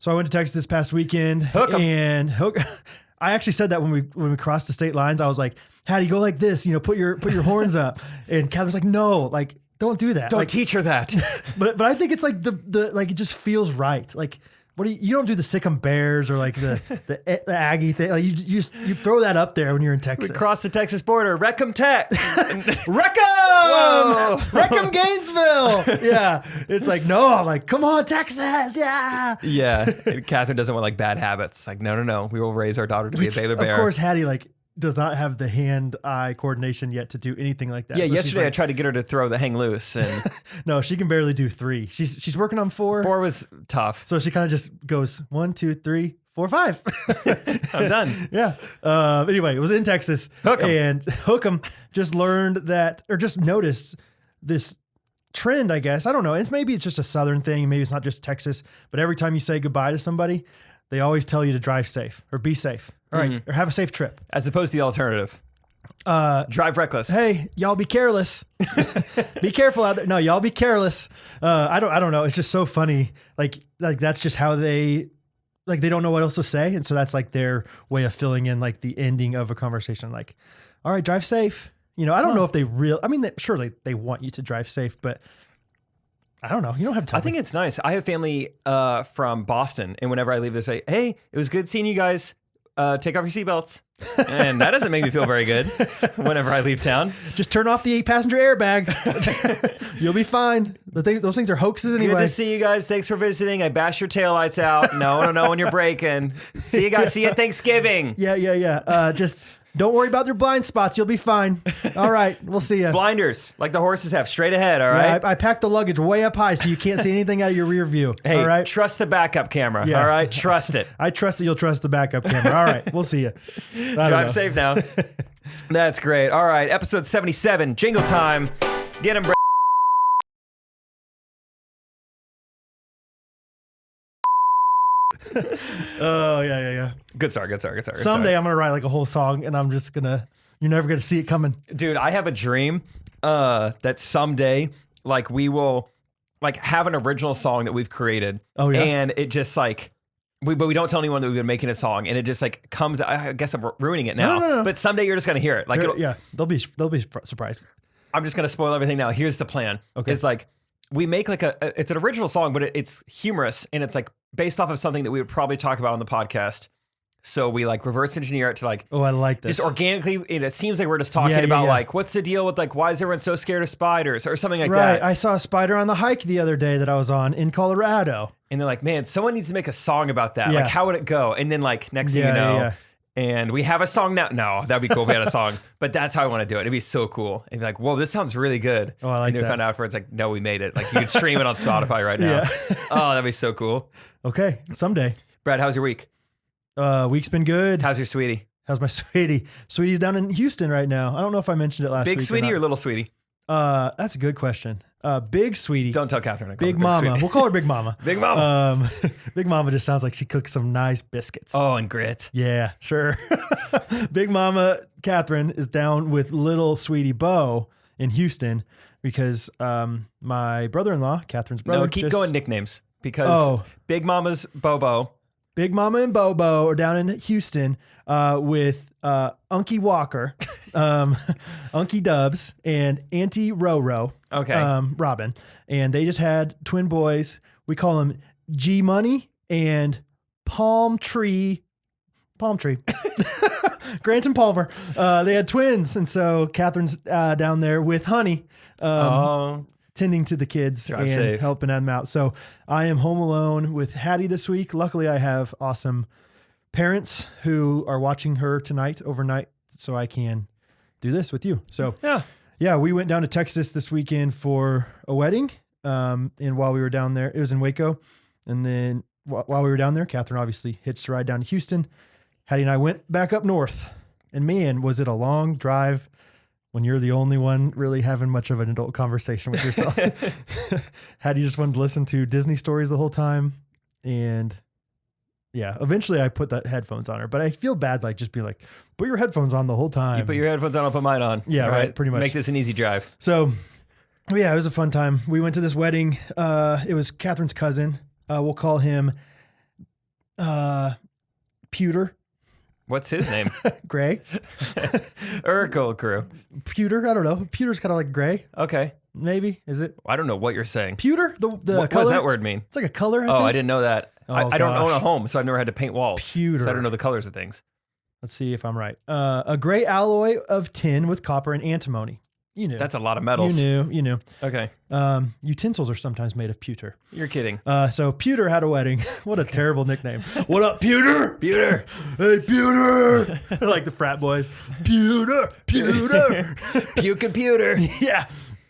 So I went to Texas this past weekend. Hook 'em. And I actually said that when we crossed the state lines. I was like, Hattie, go like this, put your horns up. And Catherine's like, no, like, don't do that. Don't like, teach her that. but I think it's like the like, it just feels right. Like, what do you don't do the Sikkim Bears or like the Aggie thing. Like you throw that up there when you're in Texas. We crossed the Texas border. Wreck-em Tech. Wreckham! Whoa. Wreckham Gainesville! Yeah. It's like, no, I'm like, come on, Texas, yeah. Yeah. And Catherine doesn't want like bad habits. Like, no. We will raise our daughter to be a Baylor Bear. Of course, Hattie like does not have the hand-eye coordination yet to do anything like that. Yeah, So yesterday I tried to get her to throw the hang loose, and no, she can barely do 3. She's working on 4. 4 was tough. So she kind of just goes 1, 2, 3, 4, 5. I'm done. Yeah. Anyway, it was in Texas. Hook 'em. And Hook'em just learned that, or just noticed this trend, I guess. I don't know. Maybe it's just a Southern thing. Maybe it's not just Texas. But every time you say goodbye to somebody, they always tell you to drive safe or be safe. All right. Or have a safe trip. As opposed to the alternative. Drive reckless. Hey, y'all be careless. Be careful out there. No, y'all be careless. I don't know. It's just so funny. Like that's just how they don't know what else to say. And so that's like their way of filling in like the ending of a conversation. Like, all right, drive safe. I don't know if they surely they want you to drive safe, but I don't know. You don't have time. I think it's nice. I have family from Boston, and whenever I leave, they say, hey, it was good seeing you guys. Take off your seatbelts. And that doesn't make me feel very good whenever I leave town. Just turn off the 8-passenger airbag. You'll be fine. Those things are hoaxes anyway. Good to see you guys. Thanks for visiting. I bashed your taillights out. No, when you're braking. See you guys. See you at Thanksgiving. Yeah. Just don't worry about your blind spots. You'll be fine. All right. We'll see you. Blinders, like the horses have, straight ahead. All right. Yeah, I packed the luggage way up high so you can't see anything out of your rear view. Hey, all right. Trust the backup camera. Yeah. All right. Trust it. I trust that you'll trust the backup camera. All right. We'll see you. Drive safe now. That's great. All right. Episode 77. Jingle time. Get him. Oh, yeah. Good start. Someday I'm going to write like a whole song and I'm just going to, you're never going to see it coming. Dude, I have a dream that someday, like, we will like have an original song that we've created. Oh, yeah. And it just like, but we don't tell anyone that we've been making a song, and it just like comes. I guess I'm ruining it now. No. But someday you're just gonna hear it. Like, they'll be surprised. I'm just gonna spoil everything now. Here's the plan. Okay. It's like we make like it's an original song, but it's humorous, and it's like based off of something that we would probably talk about on the podcast. So we like reverse engineer it to like, oh, I like this. Just organically. It seems like we're just talking about like, what's the deal with like, why is everyone so scared of spiders or something like that? I saw a spider on the hike the other day that I was on in Colorado. And they're like, man, someone needs to make a song about that. Yeah. Like, how would it go? And then like next thing you know, and we have a song now. No, that'd be cool if we had a song, but that's how I want to do it. It'd be so cool. And be like, whoa, this sounds really good. Oh, I like and then that. we found out afterwards, like, no, we made it. Like, you could stream it on Spotify right now. Yeah. Oh, that'd be so cool. Okay, someday. Brad, how's your week? Week's been good. How's your sweetie? How's my sweetie? Sweetie's down in Houston right now. I don't know if I mentioned it last week. Big sweetie or little sweetie? That's a good question. Big sweetie. Don't tell Catherine. I call Big her Mama. Sweetie. We'll call her Big Mama. Big Mama. Big Mama just sounds like she cooks some nice biscuits. Oh, and grit. Yeah, sure. Big Mama Catherine is down with little sweetie Bo in Houston because my brother-in-law, Catherine's brother. No, keep going nicknames because Big Mama's Bobo. Big Mama and Bobo are down in Houston with Unky Walker, Unky Dubs, and Auntie Roro. Okay. Robin. And they just had twin boys. We call them G Money and Palm Tree. Grant and Palmer. They had twins. And so Catherine's down there with Honey. Tending to the kids and safe. helping them out. So I am home alone with Hattie this week. Luckily, I have awesome parents who are watching her tonight, overnight, so I can do this with you. So yeah, we went down to Texas this weekend for a wedding. And while we were down there, it was in Waco. And then while we were down there, Catherine obviously hitched a ride down to Houston. Hattie and I went back up north. And man, was it a long drive when you're the only one really having much of an adult conversation with yourself. Hattie just wanted to listen to Disney stories the whole time. And yeah, eventually I put the headphones on her, but I feel bad like just being like, put your headphones on the whole time. You put your headphones on, I'll put mine on. Yeah, right. Pretty much. Make this an easy drive. So yeah, it was a fun time. We went to this wedding. It was Catherine's cousin. We'll call him Pewter. What's his name? Gray. Urkel crew. Pewter. I don't know. Pewter's kind of like gray. Okay. Maybe. Is it? I don't know what you're saying. Pewter? The What color? does that word mean? It's like a color, I Oh, think. I didn't know that. Oh, I don't own a gosh. home, so I've never had to paint walls. Pewter. So I don't know the colors of things. Let's see if I'm right. A gray alloy of tin with copper and antimony. You knew. That's a lot of metals. You knew. Okay. Utensils are sometimes made of pewter. You're kidding. So Pewter had a wedding. What a terrible nickname. What up, Pewter? Pewter. Hey, Pewter. Like the frat boys. Pewter. Puke computer. Yeah.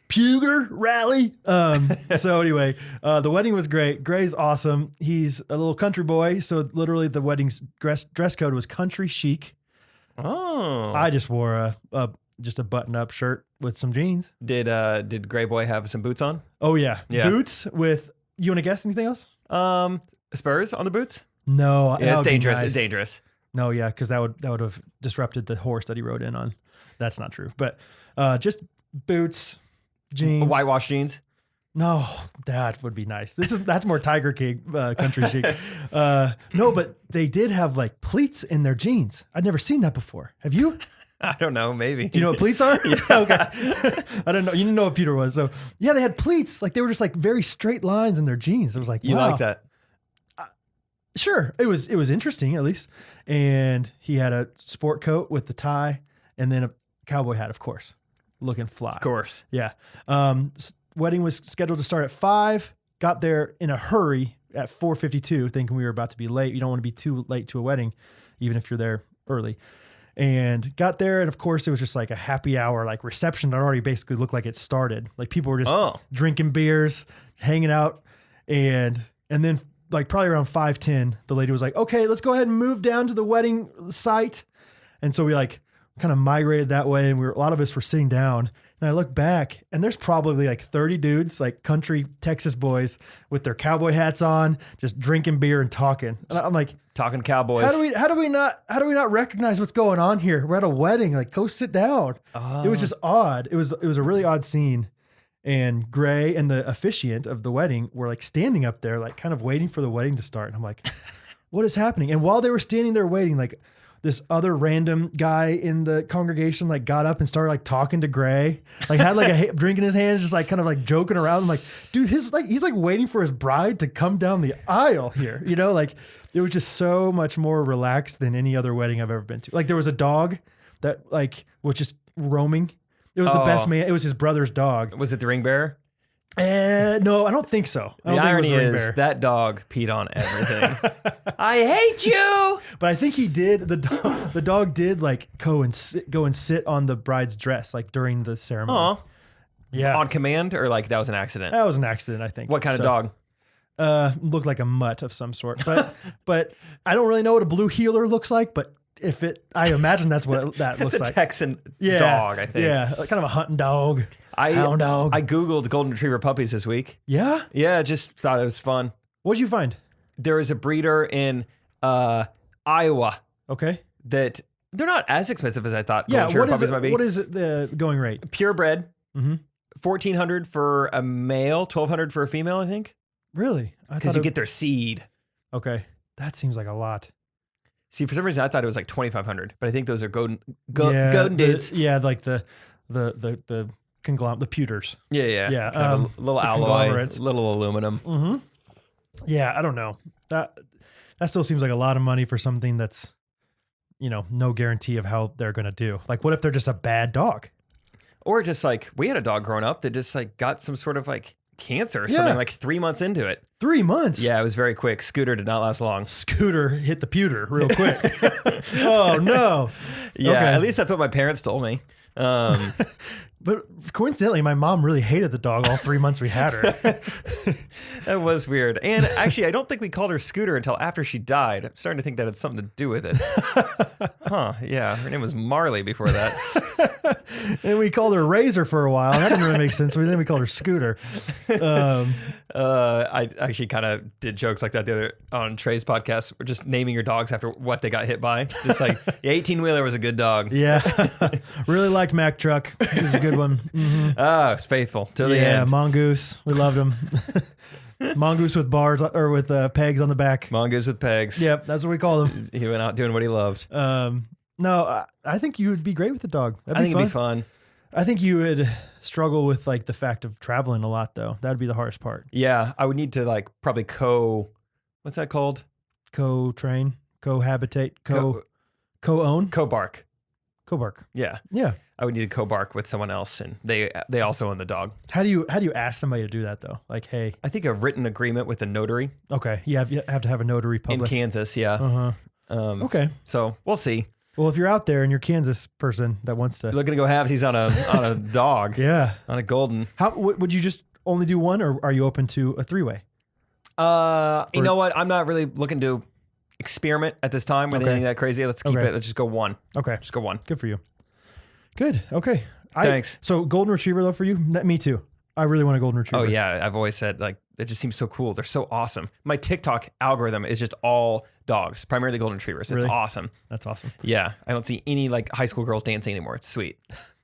Pewter rally. So anyway, the wedding was great. Gray's awesome. He's a little country boy. So literally the wedding's dress code was country chic. Oh. I just wore just a button-up shirt with some jeans. Did Gray Boy have some boots on? Oh yeah. Yeah. Boots with. You want to guess anything else? Spurs on the boots? No. Yeah, it's dangerous. It's dangerous. No, yeah, because that would have disrupted the horse that he rode in on. That's not true. But just boots, jeans. Whitewash jeans? No, that would be nice. That's more Tiger King country chic. No, but they did have like pleats in their jeans. I'd never seen that before. Have you? I don't know. Maybe. Do you know what pleats are? Yeah. Okay. I don't know. You didn't know what Peter was. So yeah, they had pleats. Like they were just like very straight lines in their jeans. It was like, You wow. like that? Sure. It was interesting at least. And he had a sport coat with the tie and then a cowboy hat, of course, looking fly. Of course. Yeah. Wedding was scheduled to start at 5. Got there in a hurry at 4:52, thinking we were about to be late. You don't want to be too late to a wedding, even if you're there early. And got there, and of course, it was just like a happy hour, like reception that already basically looked like it started. Like people were just drinking beers, hanging out, and then like probably around 5:10, the lady was like, "Okay, let's go ahead and move down to the wedding site." And so we like kind of migrated that way, and a lot of us were sitting down. And I look back, and there's probably like 30 dudes, like country Texas boys with their cowboy hats on, just drinking beer and talking. And I'm like, talking cowboys. how do we not recognize what's going on here? We're at a wedding. Like, go sit down. It was just odd. It was a really odd scene. And Gray and the officiant of the wedding were like standing up there, like kind of waiting for the wedding to start. And I'm like, what is happening? And while they were standing there waiting, like this other random guy in the congregation like got up and started like talking to Gray, like had like a drink in his hand, just like kind of like joking around. I'm like, dude, he's like waiting for his bride to come down the aisle here. You know, like it was just so much more relaxed than any other wedding I've ever been to. Like there was a dog that like was just roaming. It was the best man. It was his brother's dog. Was it the ring bearer? No, I don't think so. I don't The think irony it was a ring is bearer. that dog peed on everything. I hate you. But I think he did. The dog did like go and sit on the bride's dress like during the ceremony. Aw. Yeah, On command, or like that was an accident? that was an accident. I think. What kind of dog? Looked like a mutt of some sort. But I don't really know what a blue heeler looks like. But I imagine that's what that looks It's a like. Texan dog, I think. Yeah, kind of a hunting dog. Hound dog. I Googled golden retriever puppies this week. Yeah. Yeah, just thought it was fun. What'd you find? There is a breeder in Iowa Okay. that they're not as expensive as I thought Yeah. golden retriever puppies might be. What is it? The going rate? Purebred, Mm-hmm. $1,400 for a male, $1,200 for a female, I think. Really? Because you get their seed. Okay. That seems like a lot. See, for some reason I thought it was like $2,500, but I think those are golden Yeah, dudes. like the conglomerate, the pewters. Yeah. Yeah, Kind of a little the alloy, conglomerates. little aluminum. Mm-hmm. Yeah, I don't know. That still seems like a lot of money for something that's, no guarantee of how they're going to do. Like, what if they're just a bad dog? Or just like, we had a dog growing up that just like got some sort of like cancer or something like 3 months into it. 3 months? Yeah, it was very quick. Scooter did not last long. Scooter hit the pewter real quick. Oh, no. Yeah, Okay. at least that's what my parents told me. But coincidentally, my mom really hated the dog all 3 months we had her. That was weird. And actually, I don't think we called her Scooter until after she died. I'm starting to think that had something to do with it. Huh, yeah. Her name was Marley before that. And we called her Razor for a while. That didn't really make sense. So then we called her Scooter. I actually kind of did jokes like that the other on Trey's podcast. We're just naming your dogs after what they got hit by. Just like, the 18-wheeler was a good dog. Yeah. Really liked Mack Truck. He was a good one. Mm-hmm. Ah, it's faithful till the Yeah, end. Mongoose. We loved him. Mongoose with bars or with pegs on the back. Mongoose with pegs. Yep, that's what we call them. He went out doing what he loved. No, I think you would be great with the dog. I think it'd be fun. I think you would struggle with like the fact of traveling a lot though. That'd be the hardest part. Yeah, I would need to like probably what's that called? Co-train, cohabitate, co-own, co-bark. Co-bark. Yeah. Yeah. I would need to co-bark with someone else, and they also own the dog. How do you ask somebody to do that though? Like, hey, I think a written agreement with a notary. Okay, you have to have a notary public in Kansas. Yeah. Okay. So we'll see. Well, if you're out there and you're a Kansas person that wants to looking to go halvesies on a dog, yeah, on a golden. How would you just only do one, or are you open to a 3-way? You know what? I'm not really looking to experiment at this time with anything that crazy. Let's keep it. Let's just go one. Okay, just go one. Good for you. Good. Okay. Thanks. So golden retriever though for you? Me too. I really want a golden retriever. Oh yeah, I've always said like it just seems so cool. They're so awesome. My TikTok algorithm is just all dogs, primarily golden retrievers. It's awesome. That's awesome. Yeah, I don't see any like high school girls dancing anymore. It's sweet.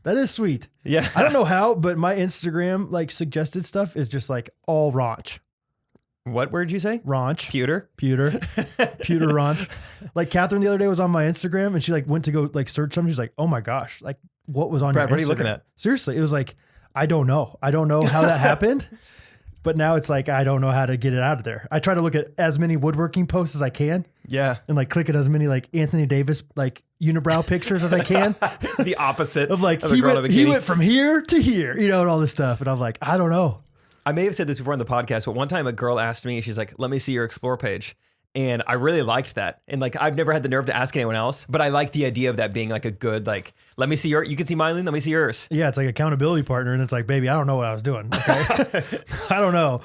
That is sweet. Yeah. I don't know how, but my Instagram like suggested stuff is just like all raunch. What word did you say? Raunch. Pewter raunch. Like Catherine the other day was on my Instagram and she like went to go like search something. She's like, oh my gosh, like what was on Brad, your Instagram? what are you looking at? Seriously, it was like, I don't know how that happened. But now it's like, I don't know how to get it out of there. I try to look at as many woodworking posts as I can. Yeah. And like click at as many like Anthony Davis, like unibrow pictures as I can. The opposite of like, he went from here to here, you know, and all this stuff. And I'm like, I don't know. I may have said this before on the podcast, but one time a girl asked me, she's like, let me see your Explore page. And I really liked that. And like, I've never had the nerve to ask anyone else, but I like the idea of that being like a good, like, let me see you can see mine, let me see yours. Yeah. It's like accountability partner. And it's like, baby, I don't know what I was doing. Okay. I don't know.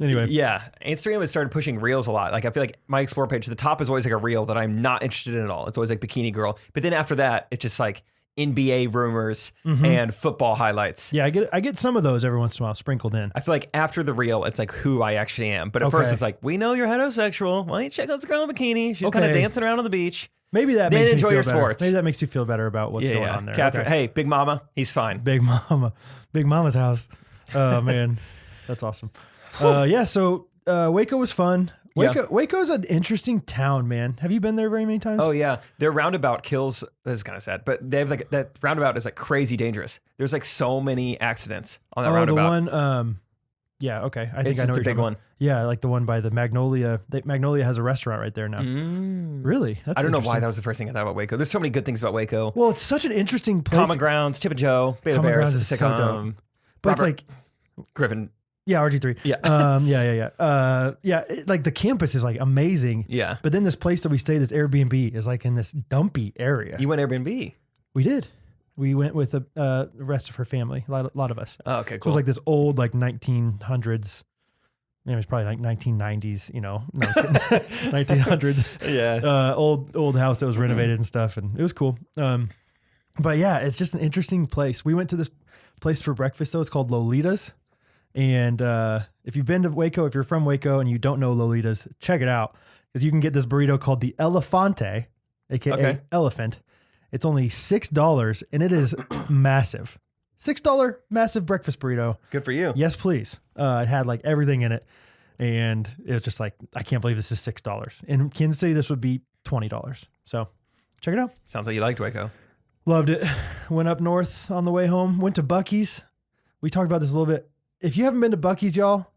Anyway. Yeah. Instagram has started pushing reels a lot. Like I feel like my Explore page, the top is always like a reel that I'm not interested in at all. It's always like bikini girl. But then after that, it's just like NBA rumors and football highlights. Yeah, I get some of those every once in a while sprinkled in. I feel like after the reel, it's like who I actually am. But at first it's like, we know you're heterosexual. Why don't you check out this girl in a bikini? She's kind of dancing around on the beach. Maybe that then makes enjoy me feel your better. sports. Maybe that makes you feel better about what's going on there. Catherine, hey, Big Mama, he's fine. Big Mama's house. Oh man, that's awesome. So Waco was fun. Waco's an interesting town, man. Have you been there very many times? Oh yeah, their roundabout kills. This is kind of sad, but they have like that roundabout is like crazy dangerous. There's like so many accidents on that roundabout. The one. Yeah. Okay. I think I know the big one. Yeah, like the one by the Magnolia. Magnolia has a restaurant right there now. Really? I don't know why that was the first thing I thought about Waco. There's so many good things about Waco. Well, it's such an interesting place. Common Grounds, Tip and Joe, Beta Common Bears, Grounds is so dope. But it's like Griffin. Yeah, RG3. Yeah. Like the campus is like amazing. Yeah. But then this place that we stay, this Airbnb, is like in this dumpy area. You went Airbnb? We did. We went with the rest of her family. A lot of us. Oh, okay, cool. So it was like this old like 1900s. It was probably like 1990s. You know, no, 1900s. Yeah. Old house that was renovated and stuff, and it was cool. But yeah, it's just an interesting place. We went to this place for breakfast though. It's called Lolita's. And if you've been to Waco, if you're from Waco and you don't know Lolita's, check it out. Because you can get this burrito called the Elefante, a.k.a. elephant. It's only $6, and it is massive. $6 massive breakfast burrito. Good for you. Yes, please. It had like everything in it. And it was just like, I can't believe this is $6. In Kansas City, this would be $20. So check it out. Sounds like you liked Waco. Loved it. Went up north on the way home. Went to Buc-ee's. We talked about this a little bit. If you haven't been to Buc-ee's, y'all,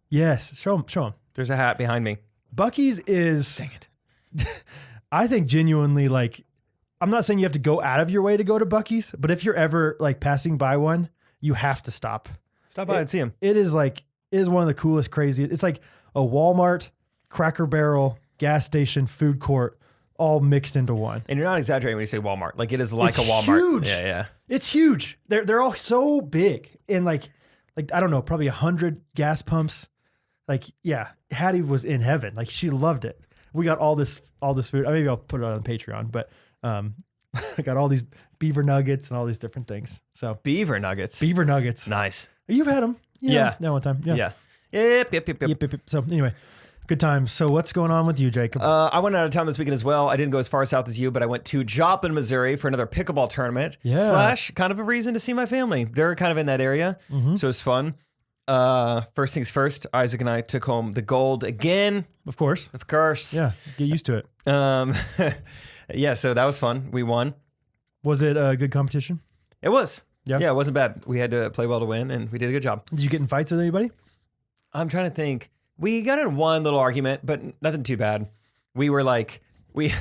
yes, show them. There's a hat behind me. Buc-ee's is, dang it. I think genuinely like, I'm not saying you have to go out of your way to go to Buc-ee's, but if you're ever like passing by one, you have to stop. Stop by and see them. It is one of the coolest, crazy. It's like a Walmart, Cracker Barrel, gas station, food court, all mixed into one. And you're not exaggerating when you say Walmart. Like it is like a Walmart. Huge. Yeah. It's huge. They're all so big and like I don't know, probably 100 gas pumps. Like, yeah, Hattie was in heaven. Like she loved it. We got all this food. Maybe I'll put it on Patreon, but I got all these beaver nuggets and all these different things. So beaver nuggets. Nice. You've You've had them. Yeah. That one time. Yeah. Yep. So anyway, good times. So what's going on with you, Jacob? I went out of town this weekend as well. I didn't go as far south as you, but I went to Joplin, Missouri for another pickleball tournament. Yeah. / kind of a reason to see my family. They're kind of in that area. So it's fun. First things first, Isaac and I took home the gold again. Of course. Yeah, get used to it. Yeah, so that was fun. We won. Was it a good competition? It was. Yeah, it wasn't bad. We had to play well to win, and we did a good job. Did you get in fights with anybody? I'm trying to think. We got in one little argument, but nothing too bad. We were like, we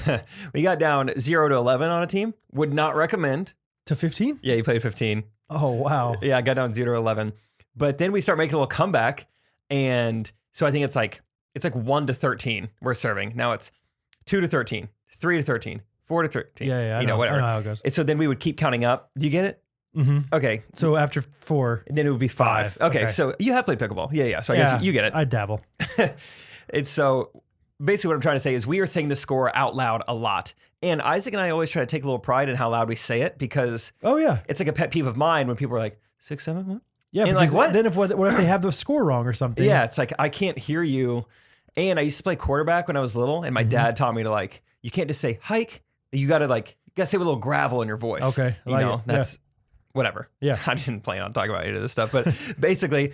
got down 0 to 11 on a team. Would not recommend. To 15? Yeah, you played 15. Oh, wow. Yeah, I got down 0 to 11. But then we start making a little comeback. And so I think it's like 1 to 13 we're serving. Now it's 2 to 13, 3 to 13, 4 to 13. Yeah, I know, whatever. I know how it goes. And so then we would keep counting up. Do you get it? Mm-hmm. Okay. So after 4. And then it would be 5. Okay, so you have played pickleball. Yeah. So I guess you get it. I dabble. It's so basically what I'm trying to say is we are saying the score out loud a lot. And Isaac and I always try to take a little pride in how loud we say it because it's like a pet peeve of mine when people are like 6, 7, what? Yeah, and because like, then what if they have the score wrong or something? Yeah, it's like I can't hear you. And I used to play quarterback when I was little, and my dad taught me to you can't just say hike. You gotta say with a little gravel in your voice. Okay. That's whatever. Yeah. I didn't plan on talking about any of this stuff, but basically,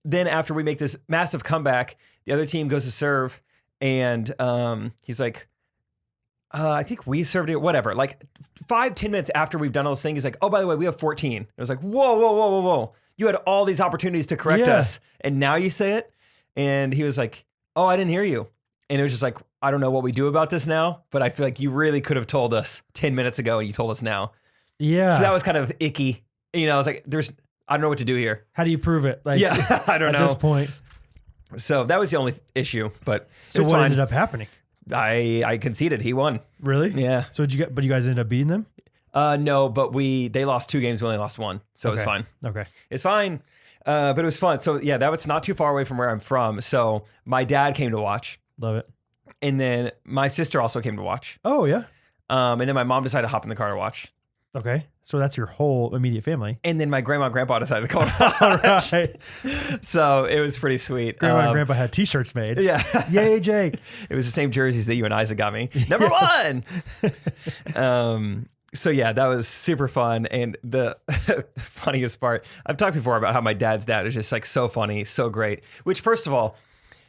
then after we make this massive comeback, the other team goes to serve, and he's like, I think we served it, whatever. 5-10 minutes after we've done all this thing, he's like, oh, by the way, we have 14. It was like, whoa. You had all these opportunities to correct us, and now you say it? And he was like, oh, I didn't hear you. And it was just like, I don't know what we do about this now, but I feel like you really could have told us 10 minutes ago, and you told us now. Yeah. So that was kind of icky. I was like, I don't know what to do here. How do you prove it? I don't know. At this point. So that was the only issue, but so what ended up happening? I conceded. He won. Really? Yeah. So but you guys ended up beating them? No, but they lost 2 games. We only lost 1. So it was fine. Okay. It's fine. But it was fun. So yeah, that was not too far away from where I'm from. So my dad came to watch. Love it. And then my sister also came to watch. Oh yeah. And then my mom decided to hop in the car to watch. Okay. So that's your whole immediate family. And then my grandma and grandpa decided to come to watch. All right. So it was pretty sweet. Grandma and grandpa had t-shirts made. Yeah. Yay, Jake. It was the same jerseys that you and Isaac got me. Number 1. So yeah, that was super fun. And the funniest part, I've talked before about how my dad's dad is just so funny, so great. Which, first of all,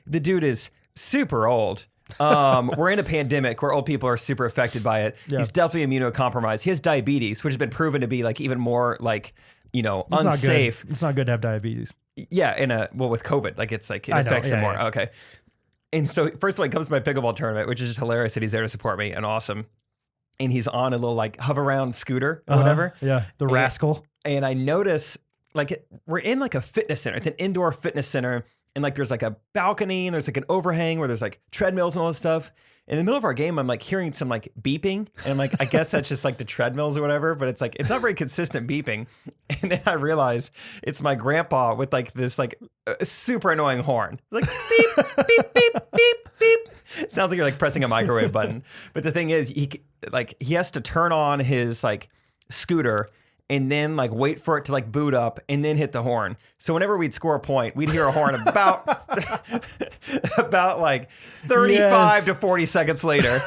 the dude is super old. We're in a pandemic where old people are super affected by it. Yeah. He's definitely immunocompromised. He has diabetes, which has been proven to be even more unsafe. It's not good to have diabetes. Yeah, with COVID, it affects them more. Yeah. Okay. And so first of all, he comes to my pickleball tournament, which is just hilarious that he's there to support me and awesome. And he's on a little hover around scooter or whatever. Yeah, the rascal. And I notice we're in a fitness center. It's an indoor fitness center. And there's a balcony and there's an overhang where there's treadmills and all this stuff. In the middle of our game, I'm hearing some beeping. And I'm I guess that's just the treadmills or whatever. But it's it's not very consistent beeping. And then I realize it's my grandpa with this super annoying horn. Beep, beep, beep, beep, beep. It sounds like you're pressing a microwave button. But the thing is, he has to turn on his scooter and then wait for it to boot up and then hit the horn. So whenever we'd score a point, we'd hear a horn about 35 to 40 seconds later.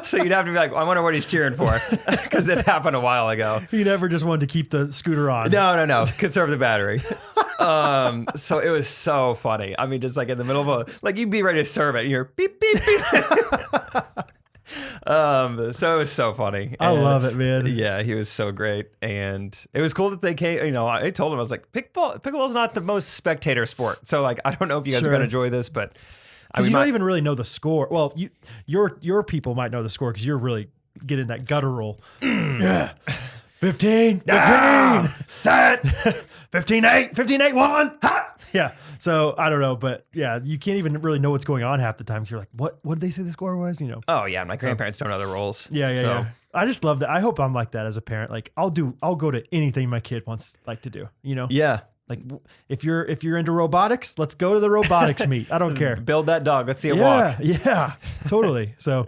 So you'd have to be I wonder what he's cheering for, because it happened a while ago. He never just wanted to keep the scooter on. No. Conserve the battery. So it was so funny. I mean, just in the middle of you'd be ready to serve it. And you're beep, beep, beep. So it was so funny. I love it, man. Yeah, he was so great. And it was cool that they came, I told him, I was pickleball is not the most spectator sport. So I don't know if you guys are going to enjoy this, but because you don't even really know the score. Well, your people might know the score because you're really getting that guttural. Yeah. 15, set, 15-8, 15-8-1, hot. Yeah. So I don't know, but yeah, you can't even really know what's going on half the time. You're what did they say the score was? Oh yeah, my grandparents don't know the rules. Yeah. I just love that. I hope I'm like that as a parent. I'll go to anything my kid wants to do. Yeah. If you're into robotics, let's go to the robotics meet. I don't care. Build that dog. Let's see it walk. Yeah, totally. So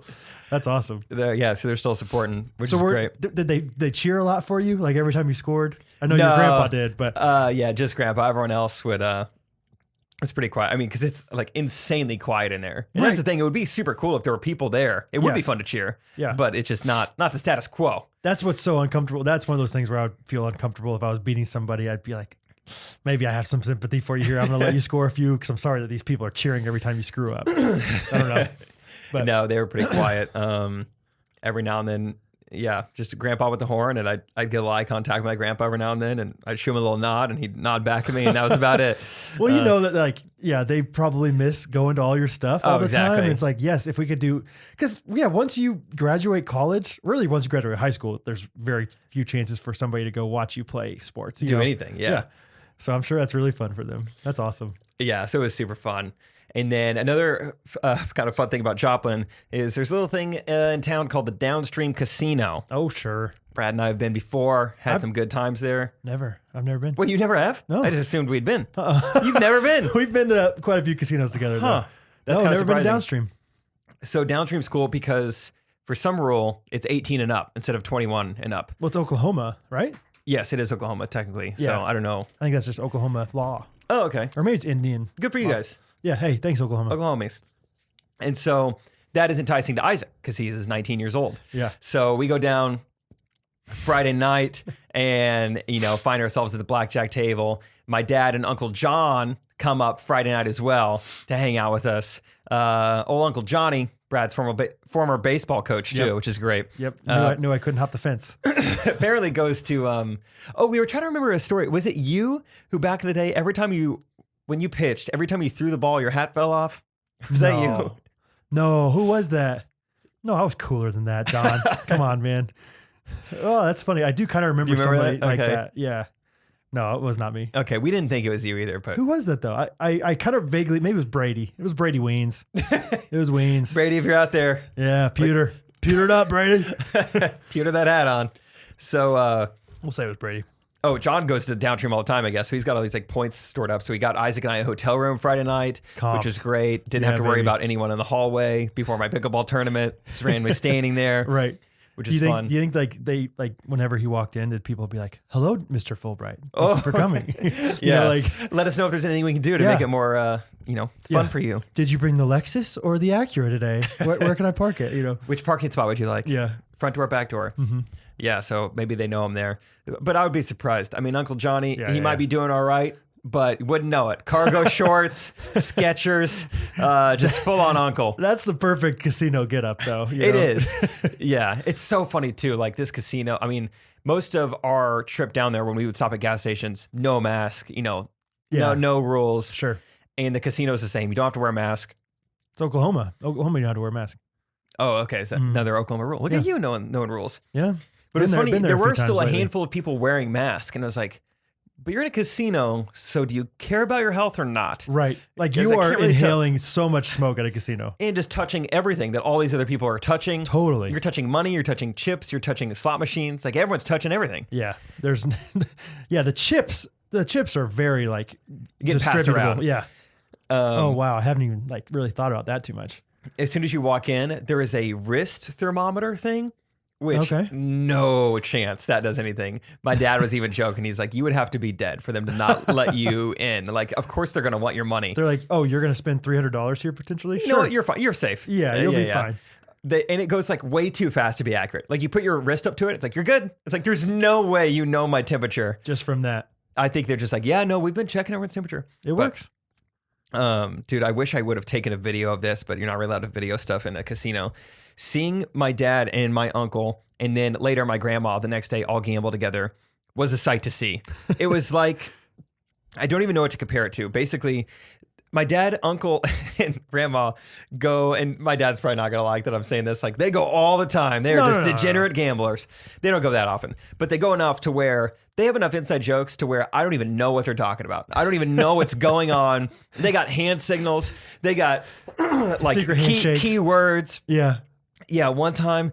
that's awesome. So they're still supporting, which is great. Did they cheer a lot for you? Every time you scored? I know your grandpa did, but yeah, just grandpa. Everyone else would. It was pretty quiet. I mean, because it's insanely quiet in there. And that's the thing. It would be super cool if there were people there. It would be fun to cheer. Yeah, but it's just not the status quo. That's what's so uncomfortable. That's one of those things where I would feel uncomfortable if I was beating somebody. I'd be like, Maybe I have some sympathy for you here. I'm going to let you score a few because I'm sorry that these people are cheering every time you screw up. I don't know. But No, they were pretty quiet. Every now and then, yeah, just grandpa with the horn, and I'd get a little eye contact with my grandpa every now and then, and I'd show him a little nod, and he'd nod back at me, and that was about it. Well, you know that, like, yeah, they probably miss going to all your stuff all the time. And it's like, yes, if we could do, because yeah, once you graduate college, really once you graduate high school, there's very few chances for somebody to go watch you play sports. Do anything, yeah. So I'm sure that's really fun for them. That's awesome. Yeah, so it was super fun. And then another kind of fun thing about Joplin is there's a little thing in town called the Downstream Casino. Oh, sure. Brad and I have been before, had some good times there. I've never been. Wait, you never have? No. I just assumed we'd been. You've never been? We've been to quite a few casinos together. Huh. Though. That's kind of never surprising. been to Downstream. So Downstream's cool because for some rule, it's 18 and up instead of 21 and up. Well, it's Oklahoma, right? Yes, it is Oklahoma technically. So Yeah. I don't know. I think that's just Oklahoma law. Oh, okay. Or maybe it's Indian. Good for you guys. Yeah. Hey, thanks, Oklahoma. Oklahomies. And so that is enticing to Isaac because he is 19 years old. Yeah. So we go down Friday night and, find ourselves at the blackjack table. My dad and Uncle John come up Friday night as well to hang out with us. Old Uncle Johnny, Brad's former baseball coach too, which is great. Yep. Knew I couldn't hop the fence. Apparently goes to, we were trying to remember a story. Was it you who back in the day, when you pitched, every time you threw the ball, your hat fell off? Was that you? No, who was that? No, I was cooler than that, Don. Come on, man. Oh, that's funny. I do kind of remember somebody like that. Yeah. No, it was not me. Okay, we didn't think it was you either, but who was that though? I kind of vaguely, maybe it was Brady. It was Brady Weens. It was Weens. Brady, if you're out there. Yeah, pewter it up, Brady. Pewter that hat on. So we'll say it was Brady. Oh, John goes to Downstream all the time, I guess. So he's got all these like points stored up. So he got Isaac and I a hotel room Friday night, which was great. Didn't have to worry about anyone in the hallway before my pickleball tournament. Just randomly standing there. Right. Which is fun. Do you think like they whenever he walked in, did people be like, "Hello, Mr. Fulbright. Thank you for coming." Yeah. Let us know if there's anything we can do to make it more fun for you. Did you bring the Lexus or the Acura today? Where can I park it? Which parking spot would you like? Yeah. Front door, back door. Mm-hmm. Yeah, so maybe they know him there. But I would be surprised. I mean, Uncle Johnny, he might be doing all right, but wouldn't know it. Cargo shorts, Skechers, just full on uncle. That's the perfect casino get up, though. It is. Yeah, it's so funny, too. Like this casino, I mean, most of our trip down there when we would stop at gas stations, no mask, no rules. Sure. And the casino is the same. You don't have to wear a mask. It's Oklahoma. Oklahoma, you don't have to wear a mask. Oh, okay. So another Oklahoma rule. Look at you knowing rules. Yeah. But it's funny, there were still a handful of people wearing masks. And I was like, but you're in a casino, so do you care about your health or not? Right. Like you are inhaling so much smoke at a casino. And just touching everything that all these other people are touching. Totally. You're touching money, you're touching chips, you're touching slot machines. Like everyone's touching everything. Yeah. The chips are very like get passed around. Yeah. Oh, wow. I haven't even like really thought about that too much. As soon as you walk in, there is a wrist thermometer thing, which no chance that does anything. My dad was even joking. He's like, you would have to be dead for them to not let you in. Like, of course they're going to want your money. They're like, oh, you're going to spend $300 here potentially? Sure. No, you're fine. You're safe. Yeah, you'll be fine. And it goes like way too fast to be accurate. Like you put your wrist up to it. It's like, you're good. It's like, there's no way you know my temperature. Just from that. I think they're just like, yeah, no, we've been checking everyone's temperature. It works. Dude, I wish I would have taken a video of this, but you're not really allowed to video stuff in a casino. Seeing my dad and my uncle, and then later my grandma the next day all gamble together was a sight to see. It was like, I don't even know what to compare it to. Basically, my dad, uncle, and grandma go, and my dad's probably not going to like that I'm saying this, like they go all the time. They're just degenerate gamblers. They don't go that often, but they go enough to where they have enough inside jokes to where I don't even know what they're talking about. I don't even know what's going on. They got hand signals. They got like key words. Yeah. Yeah, one time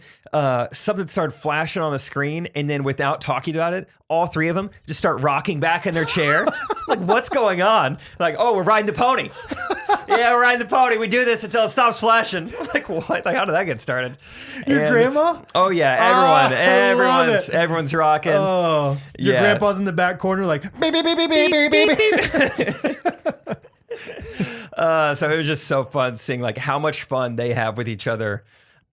something started flashing on the screen, and then without talking about it, all three of them just start rocking back in their chair. Like, what's going on? Like, oh, we're riding the pony. Yeah, we're riding the pony. We do this until it stops flashing. Like, what? Like, how did that get started? Your grandma? Oh, yeah, everyone's rocking. Oh, your grandpa's in the back corner like, beep, beep, beep, beep, beep, beep, beep. So it was just so fun seeing like how much fun they have with each other.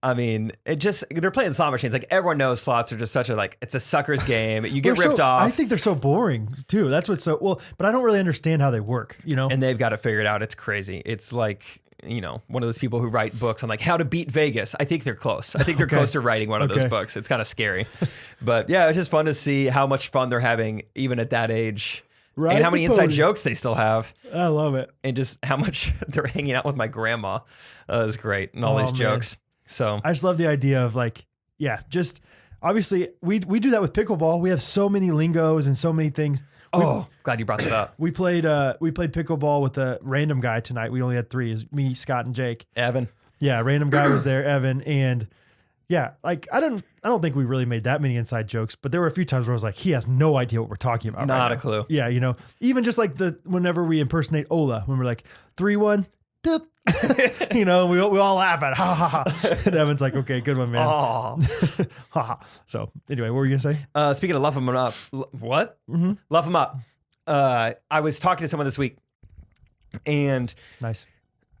I mean, they're playing slot machines. Like everyone knows slots are just such it's a sucker's game. You get ripped off. I think they're so boring too. That's what's but I don't really understand how they work, And they've got it figured out. It's crazy. It's like, one of those people who write books on how to beat Vegas. I think they're close. I think they're close to writing one of those books. It's kind of scary. But yeah, it's just fun to see how much fun they're having even at that age. Right, and how many inside jokes they still have. I love it. And just how much they're hanging out with my grandma is great. And all these jokes. So I just love the idea of just obviously we do that with pickleball. We have so many lingos and so many things. Glad you brought that up. We played pickleball with a random guy tonight. We only had 3, it was me, Scott, and Jake. Evan. Yeah, random guy was there, Evan, and yeah, I don't think we really made that many inside jokes, but there were a few times where I was like, he has no idea what we're talking about. Not a clue. Yeah, even just whenever we impersonate Ola, when we're like 3-1, dip. we all laugh at ha ha ha. And Evan's like, okay, good one, man. Ha ha. So anyway, what were you gonna say? Speaking of Luff 'em up, what? Mm-hmm. Luff 'em up. I was talking to someone this week, and nice.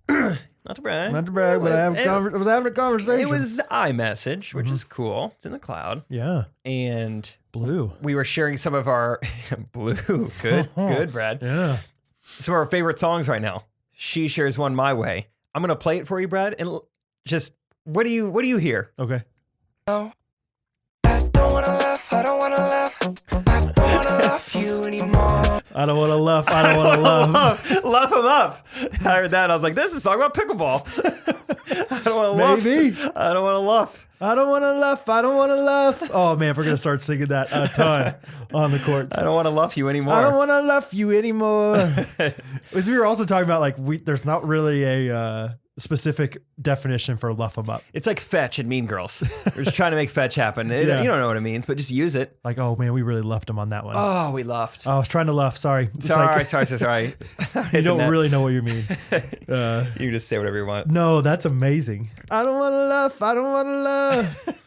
Not to brag, but I was having a conversation. It was iMessage, which is cool. It's in the cloud. Yeah. And blue. We were sharing some of our blue. Good, Brad. Yeah. Some of our favorite songs right now. She shares one my way. I'm gonna play it for you, Brad, and just what do you hear? Okay. Oh, I don't wanna laugh. I don't wanna laugh. I don't wanna laugh you anymore. I don't want to laugh. I don't want to laugh. Luff 'em up. I heard that. And I was like, this is a song about pickleball. I don't want to laugh. Maybe. I don't want to laugh. I don't want to laugh. I don't want to laugh. Oh, man, we're going to start singing that a ton on the court. I don't want to luff you anymore. I don't want to luff you anymore. As we were also talking about, there's not really a specific definition for luff 'em up. It's like fetch and Mean Girls. We're just trying to make fetch happen. You don't know what it means, but just use it. Like, oh, man, we really luffed him on that one. Oh, we luffed. I was trying to luff. Sorry. Sorry. You don't really know what you mean. You just say whatever you want. No, that's amazing. I don't want to laugh. I don't want to laugh.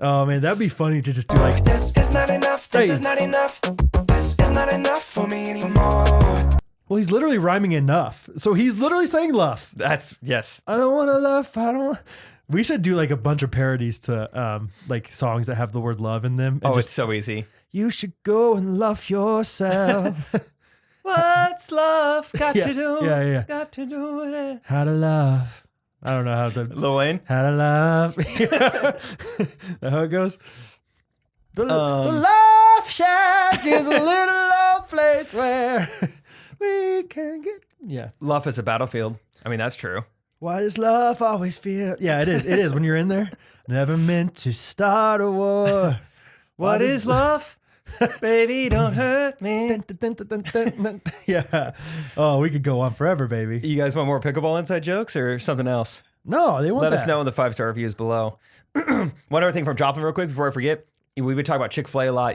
Oh, man, that'd be funny to just do This is not enough. This is not enough. This is not enough for me anymore. Well, he's literally rhyming enough. So he's literally saying luff. Yes. I don't want to laugh. We should do a bunch of parodies to songs that have the word love in them. It's so easy. You should go and love yourself. What's love got to do? Yeah. Got to do with it. How to love. I don't know how to. Lil Wayne? How to love. That how it goes? The love shack is a little old place where we can get. Yeah. Luff is a battlefield. I mean, that's true. Why does love always feel? Yeah, it is. It is when you're in there. Never meant to start a war. What is love? Baby, don't hurt me. Yeah. Oh, we could go on forever, baby. You guys want more pickleball inside jokes or something else? No, they want Let that. us know in the 5-star reviews below. One other thing from Joplin real quick before I forget. We've been talking about Chick-fil-A a lot.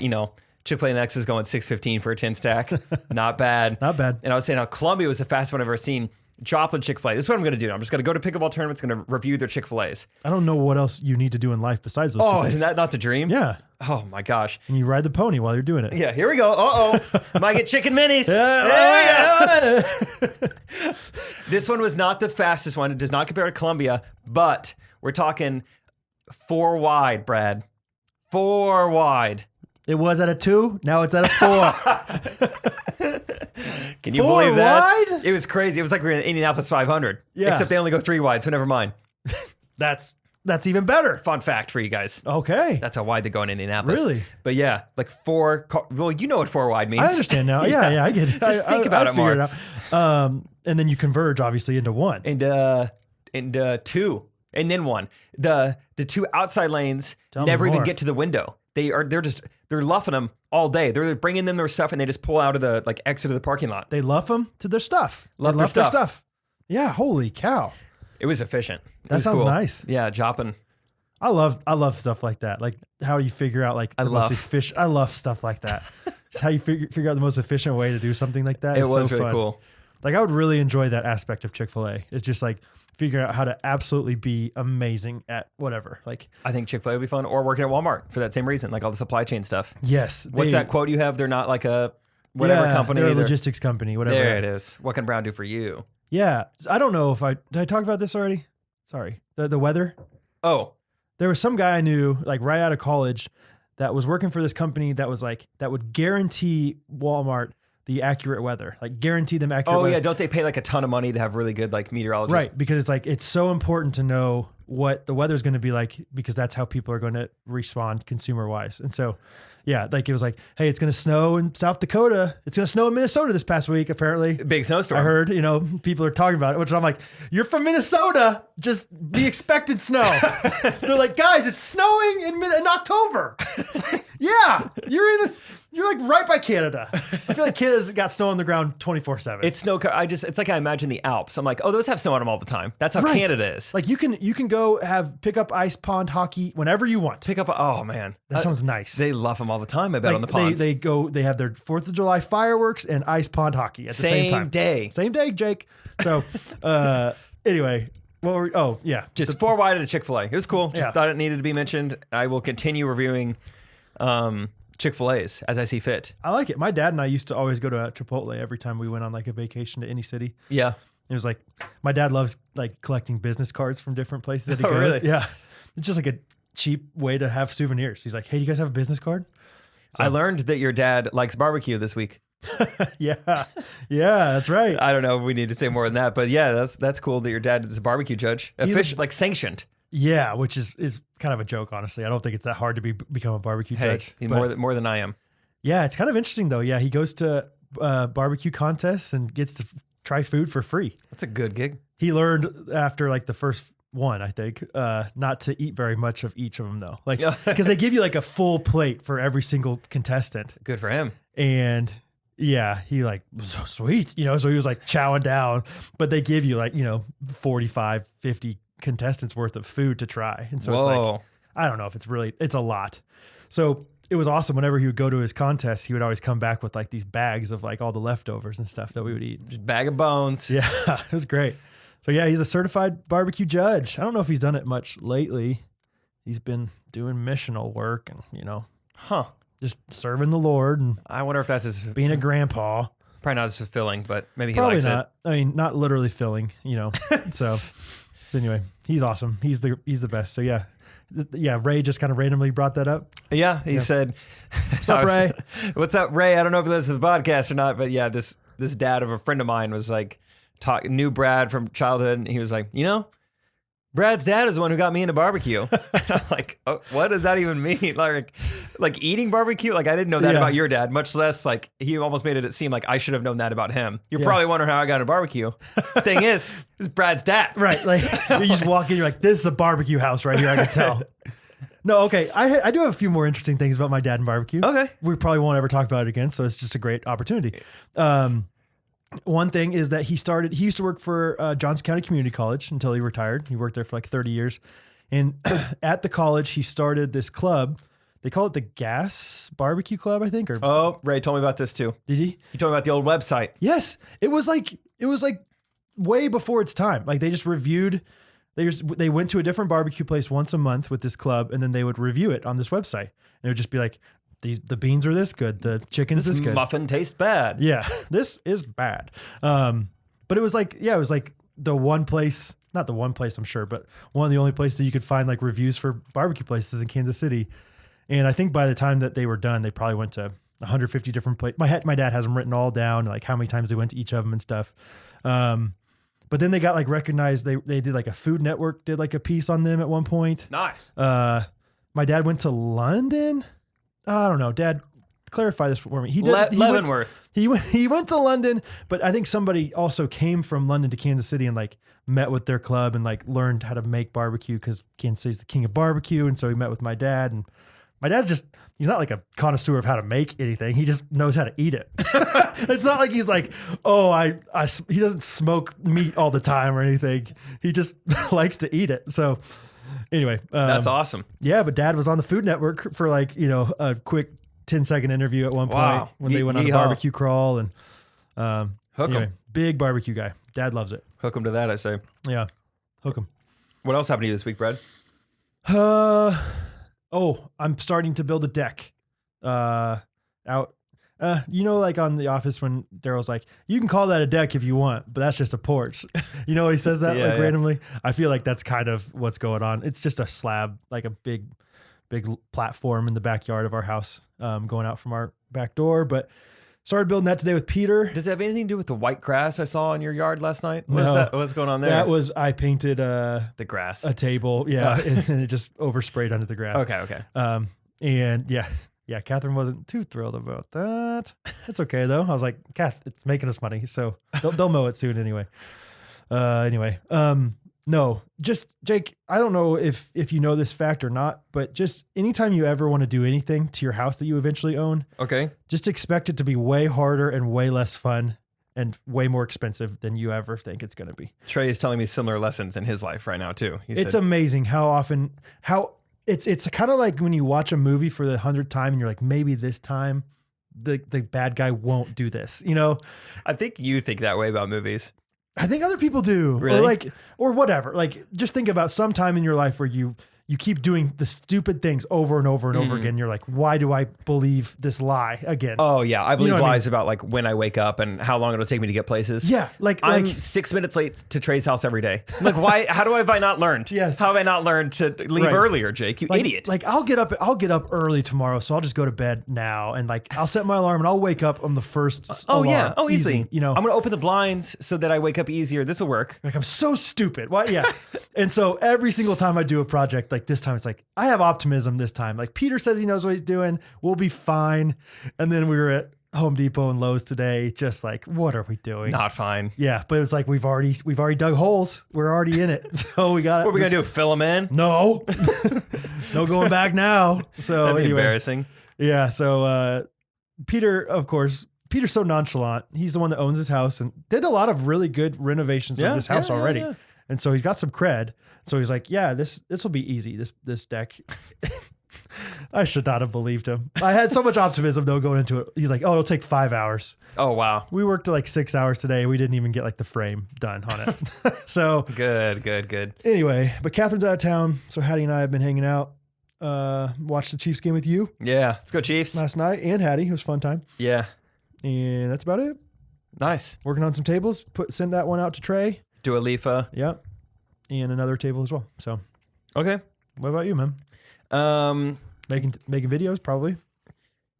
Chick-fil-A next is going $6.15 for a 10 stack. Not bad. Not bad. And I was saying how Columbia was the fastest one I've ever seen. Joplin Chick-fil-A. This is what I'm going to do. I'm just going to go to pickleball tournaments, going to review their Chick-fil-A's. I don't know what else you need to do in life besides those two things. Isn't that not the dream? Yeah. Oh, my gosh. And you ride the pony while you're doing it. Yeah, here we go. Might get chicken minis. This one was not the fastest one. It does not compare to Columbia, but we're talking 4 wide, Brad. 4 wide. It was at a 2. Now it's at a 4. Can you 4 believe that? wide? It was crazy. It was like we were in Indianapolis 500. Yeah. Except they only go 3 wide, so never mind. That's even better. Fun fact for you guys. Okay. That's how wide they go in Indianapolis. Really? But yeah, 4. Well, you know what 4 wide means. I understand now. Yeah, I get it. Just think about it more. And then you converge obviously into 1. And 2, and then 1. The 2 outside lanes never even get to the window. They're luffing them all day. They're bringing them their stuff and they just pull out of the exit of the parking lot. They luff them to their stuff. Luff their stuff. Yeah, holy cow. It was efficient. That sounds cool. nice. Yeah, Joplin. I love stuff like that. Like how do you figure out the most efficient? I love stuff like that. Just how you figure out the most efficient way to do something like that. It was so really fun. cool. I would really enjoy that aspect of Chick-fil-A. It's just figuring out how to absolutely be amazing at whatever. I think Chick-fil-A would be fun, or working at Walmart for that same reason, all the supply chain stuff. Yes. What's that quote you have? They're not like a whatever company. They're a logistics company, whatever. There it is. What can Brown do for you? Yeah. I don't know if did I talk about this already? Sorry. The weather. Oh, There was some guy I knew, like right out of college, that was working for this company that was like, that would guarantee Walmart the accurate weather, like guarantee them accurate oh weather. yeah. Don't they pay like a ton of money to have really good like meteorologists? Right. Because it's like, it's so important to know what the weather's going to be like, because that's how people are going to respond consumer wise. And so, yeah, like it was like, hey, it's going to snow in South Dakota. It's going to snow in Minnesota this past week, apparently. Big snowstorm. I heard, people are talking about it, which I'm like, you're from Minnesota. Just be expected snow. They're like, guys, it's snowing in October. It's like, yeah, you're like right by Canada. I feel like Canada's got snow on the ground 24/7. It's snow. It's like I imagine the Alps. I'm like, oh, those have snow on them all the time. That's how Right. Canada is. Like you can go pick up ice pond hockey whenever you want. Pick up. Oh man, That sounds nice. They love them all the time. I bet Like, on the ponds. they have their 4th of July fireworks and ice pond hockey at the same time. Same day. Jake. So anyway, Just 4 wide at a Chick-fil-A. It was cool. Just Yeah. thought it needed to be mentioned. I will continue reviewing Chick-fil-A's as I see fit. I like it. My dad and I used to always go to Chipotle every time we went on like a vacation to any city. Yeah. It was like, my dad loves like collecting business cards from different places that he Oh, goes. really? Yeah. It's just like a cheap way to have souvenirs. He's like, hey, do you guys have a business card? I learned that your dad likes barbecue this week. Yeah. Yeah, that's right. I don't know if we need to say more than that, but yeah, that's cool that your dad is a barbecue judge. Like sanctioned. Yeah, which is kind of a joke, honestly. I don't think it's that hard to become a barbecue judge. Hey, but more than I am. yeah, it's kind of interesting though. Yeah, he goes to barbecue contests and gets to try food for free. That's a good gig. He learned after like the first one, I think, not to eat very much of each of them though. Like, because they give you like a full plate for every single contestant. Good for him. And yeah, he like was so sweet, so he was like chowing down, but they give you like, 45, 50 contestants worth of food to try. And so it's like, I don't know if it's a lot. So it was awesome. Whenever he would go to his contest, he would always come back with like these bags of like all the leftovers and stuff that we would eat. Just bag of bones. Yeah, it was great. So yeah, he's a certified barbecue judge. I don't know if he's done it much lately. He's been doing missional work and, just serving the Lord and I wonder if that's his being a grandpa. probably not as fulfilling, but maybe he Probably likes not. I mean, not literally filling, So anyway, he's awesome. He's the best. So yeah. Yeah, Ray just kind of randomly brought that up. it. Yeah, he said, What's up, Ray? What's up, Ray? I don't know if he listens to the podcast or not, but yeah, this dad of a friend of mine was like, knew Brad from childhood, and he was like, Brad's dad is the one who got me into barbecue. I'm like, oh, what does that even mean? Like eating barbecue? Like I didn't know that about your dad, much less like he almost made it seem like I should have known that about him. You're probably wondering how I got into barbecue. Thing is, it's Brad's dad. Right. Like you just walk in, you're like, this is a barbecue house right here. I can tell. No, okay. I do have a few more interesting things about my dad and barbecue. Okay. We probably won't ever talk about it again. So it's just a great opportunity. One thing is that he used to work for Johnson County Community College until he retired. He worked there for like 30 years. And at the college, he started this club. They call it the Gas Barbecue Club, I think. Or Oh, Ray told me about this too. did he? He told me about the old website. Yes. It was like way before its time. Like they just reviewed, they went to a different barbecue place once a month with this club, and then they would review it on this website. And it would just be like, the beans are this good. The chicken's this good. Muffin tastes bad. Yeah, this is bad. But it was like, it was like the one place, not the one place I'm sure, but one of the only places that you could find like reviews for barbecue places in Kansas City. And I think by the time that they were done, they probably went to 150 different places. My dad has them written all down, like how many times they went to each of them and stuff. But then they got like recognized. They did like a Food Network did like a piece on them at one point. Nice. My dad went to London. I don't know. Dad, clarify this for me. He did. Leavenworth. He went to London, but I think somebody also came from London to Kansas City and like met with their club and like learned how to make barbecue because Kansas City's the king of barbecue. And so he met with my dad, and my dad's he's not like a connoisseur of how to make anything. He just knows how to eat it. It's not like he's like, he doesn't smoke meat all the time or anything. He just likes to eat it. So anyway, That's awesome. yeah, but Dad was on the Food Network for like, a quick 10-second interview at one point Wow. when they went on a Yeehaw. barbecue crawl, and Hook 'em. big barbecue guy. Dad loves it. Hook him to that, I say. Yeah. Hook him. What else happened to you this week, Brad? I'm starting to build a deck out You know, like on The Office when Daryl's like, you can call that a deck if you want, but that's just a porch. You know, he says that randomly. I feel like that's kind of what's going on. It's just a slab, like a big platform in the backyard of our house, going out from our back door. But started building that today with Peter. Does it have anything to do with the white grass I saw in your yard last night? No. What's going on there? That was, I painted the grass. a table. Yeah. And it just oversprayed under the grass. Okay. And yeah, Catherine wasn't too thrilled about that. It's okay though. I was like, Kath, it's making us money. So they'll mow it soon anyway. No, just Jake, I don't know if you know this fact or not, but just anytime you ever want to do anything to your house that you eventually own, okay, just expect it to be way harder and way less fun and way more expensive than you ever think it's going to be. Trey is telling me similar lessons in his life right now too. It's amazing how it's kind of like when you watch a movie for the 100th time and you're like, maybe this time the bad guy won't do this, you know? I think you think that way about movies. I think other people do. Really? Or whatever. Like, just think about some time in your life where you keep doing the stupid things over and over and over again. You're like, why do I believe this lie again? Oh yeah. I believe lies I mean? about like when I wake up and how long it'll take me to get places. Yeah. I'm 6 minutes late to Trey's house every day. Like why, have I not learned? Yes. How have I not learned to leave earlier, Jake? You idiot. Like I'll get up early tomorrow. So I'll just go to bed now. And like, I'll set my alarm and I'll wake up on the first alarm. Yeah. Oh, easy. You know, I'm going to open the blinds so that I wake up easier. This will work. Like I'm so stupid. Well, yeah. And so every single time I do a project, like this time it's like, I have optimism this time. Like Peter says he knows what he's doing. We'll be fine. And then we were at Home Depot and Lowe's today. Just like, what are we doing? Not fine. Yeah. But it's like, we've already dug holes. We're already in it. So we got it. What are we going to do? Fill them in? No, no going back now. So That'd be anyway, embarrassing. Yeah. So, Peter, of course, Peter's so nonchalant. He's the one that owns his house and did a lot of really good renovations of this house already. Yeah. And so he's got some cred. So he's like, yeah, this will be easy. This deck. I should not have believed him. I had so much optimism though going into it. He's like, oh, it'll take 5 hours. Oh, wow. We worked like 6 hours today. We didn't even get like the frame done on it. So good. Anyway, but Catherine's out of town. So Hattie and I have been hanging out. Watched the Chiefs game with you. Yeah. Let's go Chiefs. Last night and Hattie. It was a fun time. Yeah. And that's about it. Nice. Working on some tables. Send that one out to Trey. Dua Lipa. Yep. And another table as well. So, okay. What about you, man? Making videos, probably.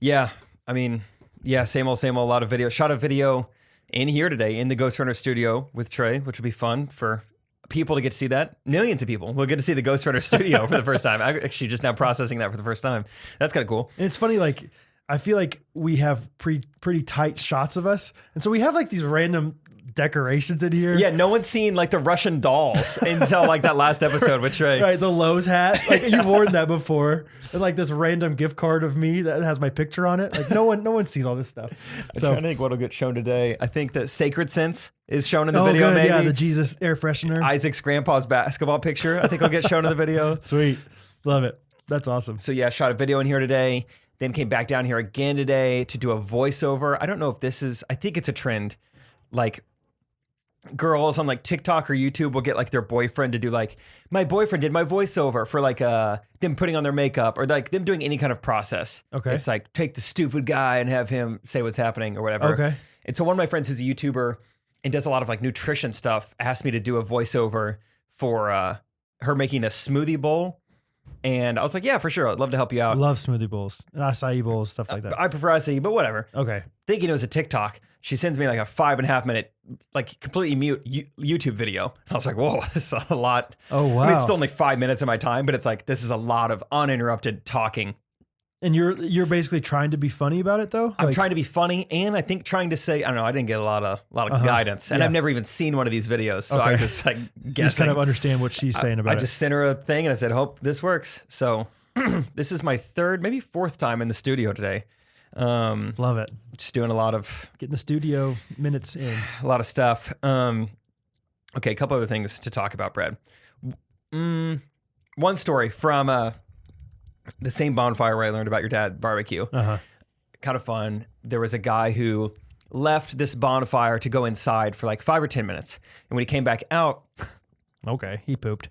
Yeah. I mean, yeah, same old, a lot of videos. Shot a video in here today in the Ghostrunners studio with Trey, which would be fun for people to get to see that. Millions of people will get to see the Ghostrunners studio for the first time. I'm actually just now processing that for the first time. That's kind of cool. And it's funny, like, I feel like we have pretty tight shots of us. And so we have like these random decorations in here. Yeah, no one's seen like the Russian dolls until like that last episode with Trey. Right, the Lowe's hat. Like you've worn that before. And like this random gift card of me that has my picture on it. Like no one sees all this stuff. So I'm trying to think what'll get shown today. I think that Sacred Sense is shown in the video, good. maybe. Yeah, the Jesus air freshener. Isaac's grandpa's basketball picture, I think will get shown in the video. Sweet. Love it. That's awesome. So yeah, shot a video in here today, then came back down here again today to do a voiceover. I don't know if this is, I think it's a trend. Like girls on like TikTok or YouTube will get like their boyfriend to do like, my boyfriend did my voiceover for like them putting on their makeup or like them doing any kind of process. Okay. It's like take the stupid guy and have him say what's happening or whatever. Okay. And so one of my friends who's a YouTuber and does a lot of like nutrition stuff asked me to do a voiceover for her making a smoothie bowl. And I was like, yeah, for sure. I'd love to help you out. Love smoothie bowls and acai bowls, stuff like that. I prefer acai, but whatever. Okay. Thinking it was a TikTok. She sends me like a 5.5 minute, like completely mute YouTube video. And I was like, whoa, this is a lot. Oh, wow. I mean, it's still only 5 minutes of my time, but it's like, this is a lot of uninterrupted talking. And you're basically trying to be funny about it though? I'm trying to be funny and I think trying to say, I don't know, I didn't get a lot of guidance. And I've never even seen one of these videos. So I was just like guessing. Just kind of understand what she's saying about it. I just sent her a thing and I said, hope this works. So this is my third, maybe fourth time in the studio today. Love it. Just doing a lot of getting the studio minutes in. A lot of stuff. Okay, a couple other things to talk about, Brad. One story from the same bonfire where I learned about your dad barbecue. Kind of fun. There was a guy who left this bonfire to go inside for like 5 or 10 minutes. And when he came back out, okay, he pooped.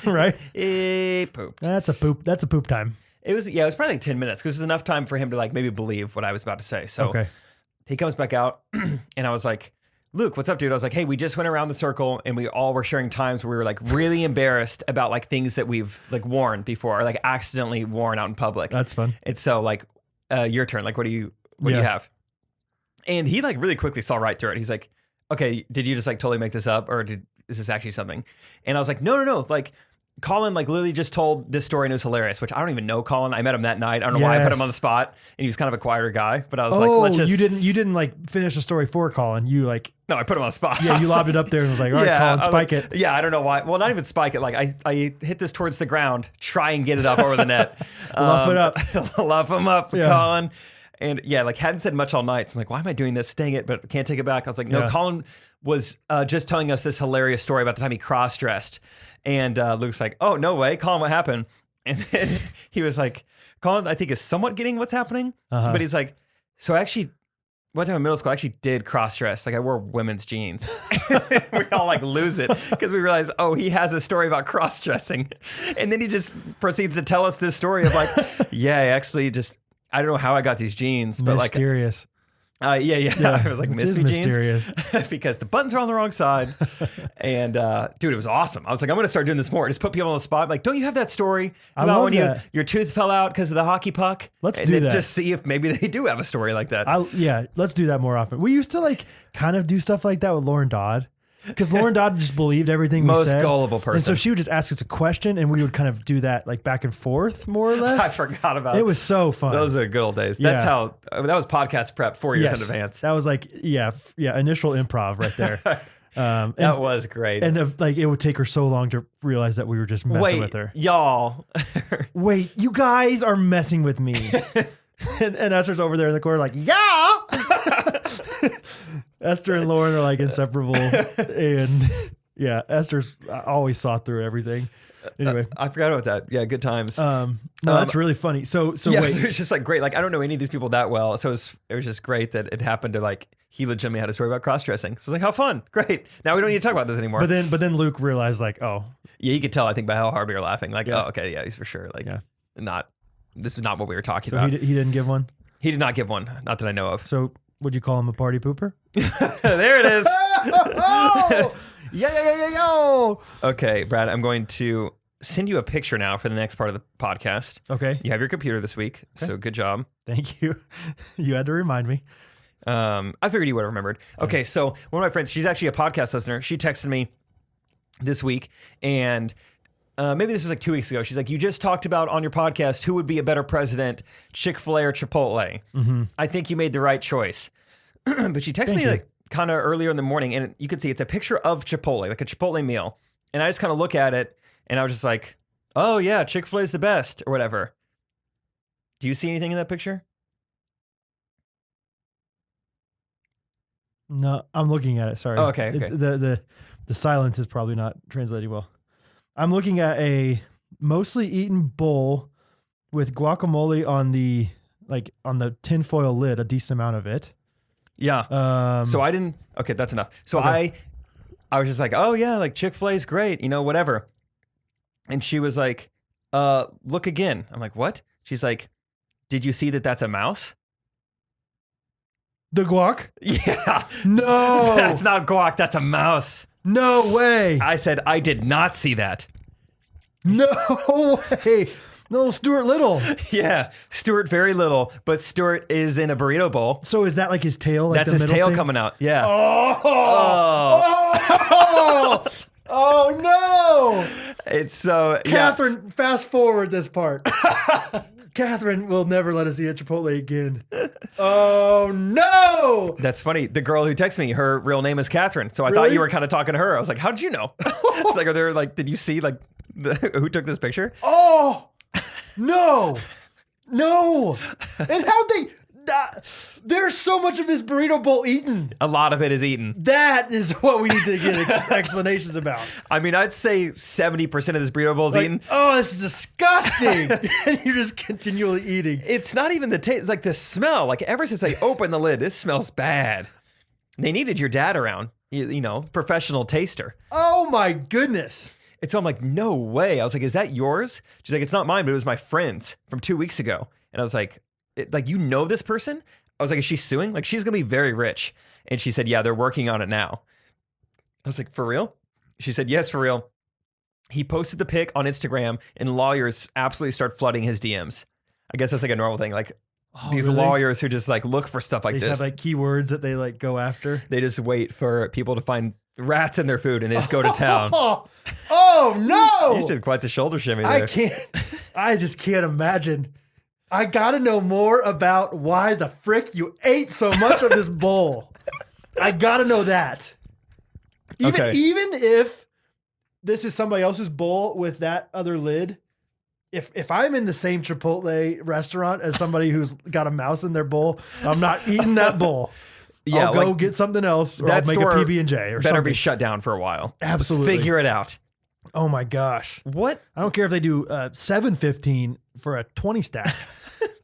Right? He pooped. That's a poop time. It was probably like 10 minutes because it was enough time for him to like maybe believe what I was about to say. So Okay. he comes back out and I was like, Luke, what's up, dude? I was like, hey, we just went around the circle and we all were sharing times where we were like really embarrassed about like things that we've like worn before or like accidentally worn out in public. That's fun. And so like, your turn. Like, what do you have? And he like really quickly saw right through it. He's like, okay, did you just like totally make this up or is this actually something? And I was like, no. Like Colin like literally just told this story and it was hilarious, which I don't even know Colin. I met him that night. I don't know why I put him on the spot and he was kind of a quieter guy, but I was like, let's just. You didn't like finish the story for Colin. You like. No, I put him on the spot. Yeah, you lobbed it up there and was like, all right, Colin, spike it. Yeah, I don't know why. Well, not even spike it. Like I hit this towards the ground, try and get it up over the net. Luff it up. Luff him up, Colin. And yeah, like hadn't said much all night. So I'm like, why am I doing this? Dang it, but can't take it back. I was like, no, Colin was just telling us this hilarious story about the time he cross-dressed. And Luke's like, oh, no way. Colin, what happened? And then he was like, Colin, I think is somewhat getting what's happening. But he's like, so actually, one time in middle school, I actually did cross-dress. Like I wore women's jeans. We all like lose it because we realize, oh, he has a story about cross-dressing. And then he just proceeds to tell us this story of like, yeah, I actually just, I don't know how I got these jeans, but mysterious. Yeah. I was like, mystery mysterious. jeans because the buttons are on the wrong side. And dude, it was awesome. I was like, I'm going to start doing this more. Just put people on the spot. Like, don't you have that story about when your tooth fell out because of the hockey puck? Let's do that. Just see if maybe they do have a story like that. Let's do that more often. We used to like kind of do stuff like that with Lauren Dodd. Because Lauren Dodd just believed everything we said. Most gullible person. And so she would just ask us a question and we would kind of do that like back and forth more or less. I forgot about it. It was so fun. Those are good old days. That's how, that was podcast prep 4 years in advance. That was like, initial improv right there. That was great. And like it would take her so long to realize that we were just messing with her. Y'all. Wait, you guys are messing with me. and Esther's over there in the corner like, yeah. Esther and Lauren are like inseparable. And yeah, Esther's always saw through everything. Anyway. I forgot about that. Yeah, good times. No, that's really funny. So yeah, wait. So it's just like great. Like I don't know any of these people that well. So it was just great that it happened to like, he legitimately had a story about cross-dressing. So it's like, how fun. Great. Now we don't need to talk about this anymore. But then Luke realized like, oh. Yeah, you could tell, I think, by how hard we were laughing. Like, oh, okay, yeah, he's for sure. Like, this is not what we were talking about. He didn't give one? He did not give one. Not that I know of. So would you call him a party pooper? There it is. Oh! Yeah. Okay, Brad, I'm going to send you a picture now for the next part of the podcast. Okay. You have your computer this week, so good job. Thank you. You had to remind me. I figured you would have remembered. Okay, so one of my friends, she's actually a podcast listener. She texted me this week, and maybe this was like 2 weeks ago. She's like, you just talked about on your podcast who would be a better president, Chick-fil-A or Chipotle. Mm-hmm. I think you made the right choice. But she texted me like kind of earlier in the morning, and you could see it's a picture of Chipotle, like a Chipotle meal. And I just kind of look at it, and I was just like, oh yeah, Chick-fil-A is the best, or whatever. Do you see anything in that picture? No, I'm looking at it. Sorry. Oh, okay. The silence is probably not translating well. I'm looking at a mostly eaten bowl with guacamole on the tinfoil lid, a decent amount of it. Yeah. So I didn't. Okay, that's enough. So I was just like, oh yeah, like Chick-fil-A is great, whatever. And she was like, look again. I'm like, what? She's like, did you see that that's a mouse? The guac? Yeah. No. That's not guac. That's a mouse. No way. I said, I did not see that. No way. Little Stuart Little. Yeah. Stuart very little, but Stuart is in a burrito bowl. So is that like his tail? Like that's his tail coming out. Yeah. Oh no. It's so. Catherine, fast forward this part. Catherine will never let us eat at Chipotle again. Oh no! That's funny. The girl who texted me, her real name is Catherine. So I thought you were kind of talking to her. I was like, how did you know? It's like, are there like, did you see like who took this picture? Oh no! And how'd they? There's so much of this burrito bowl eaten. A lot of it is eaten. That is what we need to get explanations about. I mean, I'd say 70% of this burrito bowl is eaten. Oh, this is disgusting. And you're just continually eating. It's not even the taste, like the smell. Like ever since I opened the lid, it smells bad. They needed your dad around, professional taster. Oh my goodness. And so I'm like, no way. I was like, is that yours? She's like, it's not mine, but it was my friend's from 2 weeks ago. And I was like, you know this person? I was like, is she suing? Like, she's going to be very rich. And she said, yeah, they're working on it now. I was like, for real? She said, yes, for real. He posted the pic on Instagram and lawyers absolutely start flooding his DMs. I guess that's like a normal thing. Like these really? lawyers who just like look for stuff like They this. just have like keywords that they like go after. They just wait for people to find rats in their food and they just go to town. Oh no! You did quite the shoulder shimmy there. I can't. I just can't imagine. I got to know more about why the frick you ate so much of this bowl. I got to know that. Even if this is somebody else's bowl with that other lid, if I'm in the same Chipotle restaurant as somebody who's got a mouse in their bowl, I'm not eating that bowl. Yeah, I'll go get something else, or I'll make a PB&J or better something. be shut down for a while. Absolutely. Figure it out. Oh my gosh. What? I don't care if they do $7.15 for a 20 stack.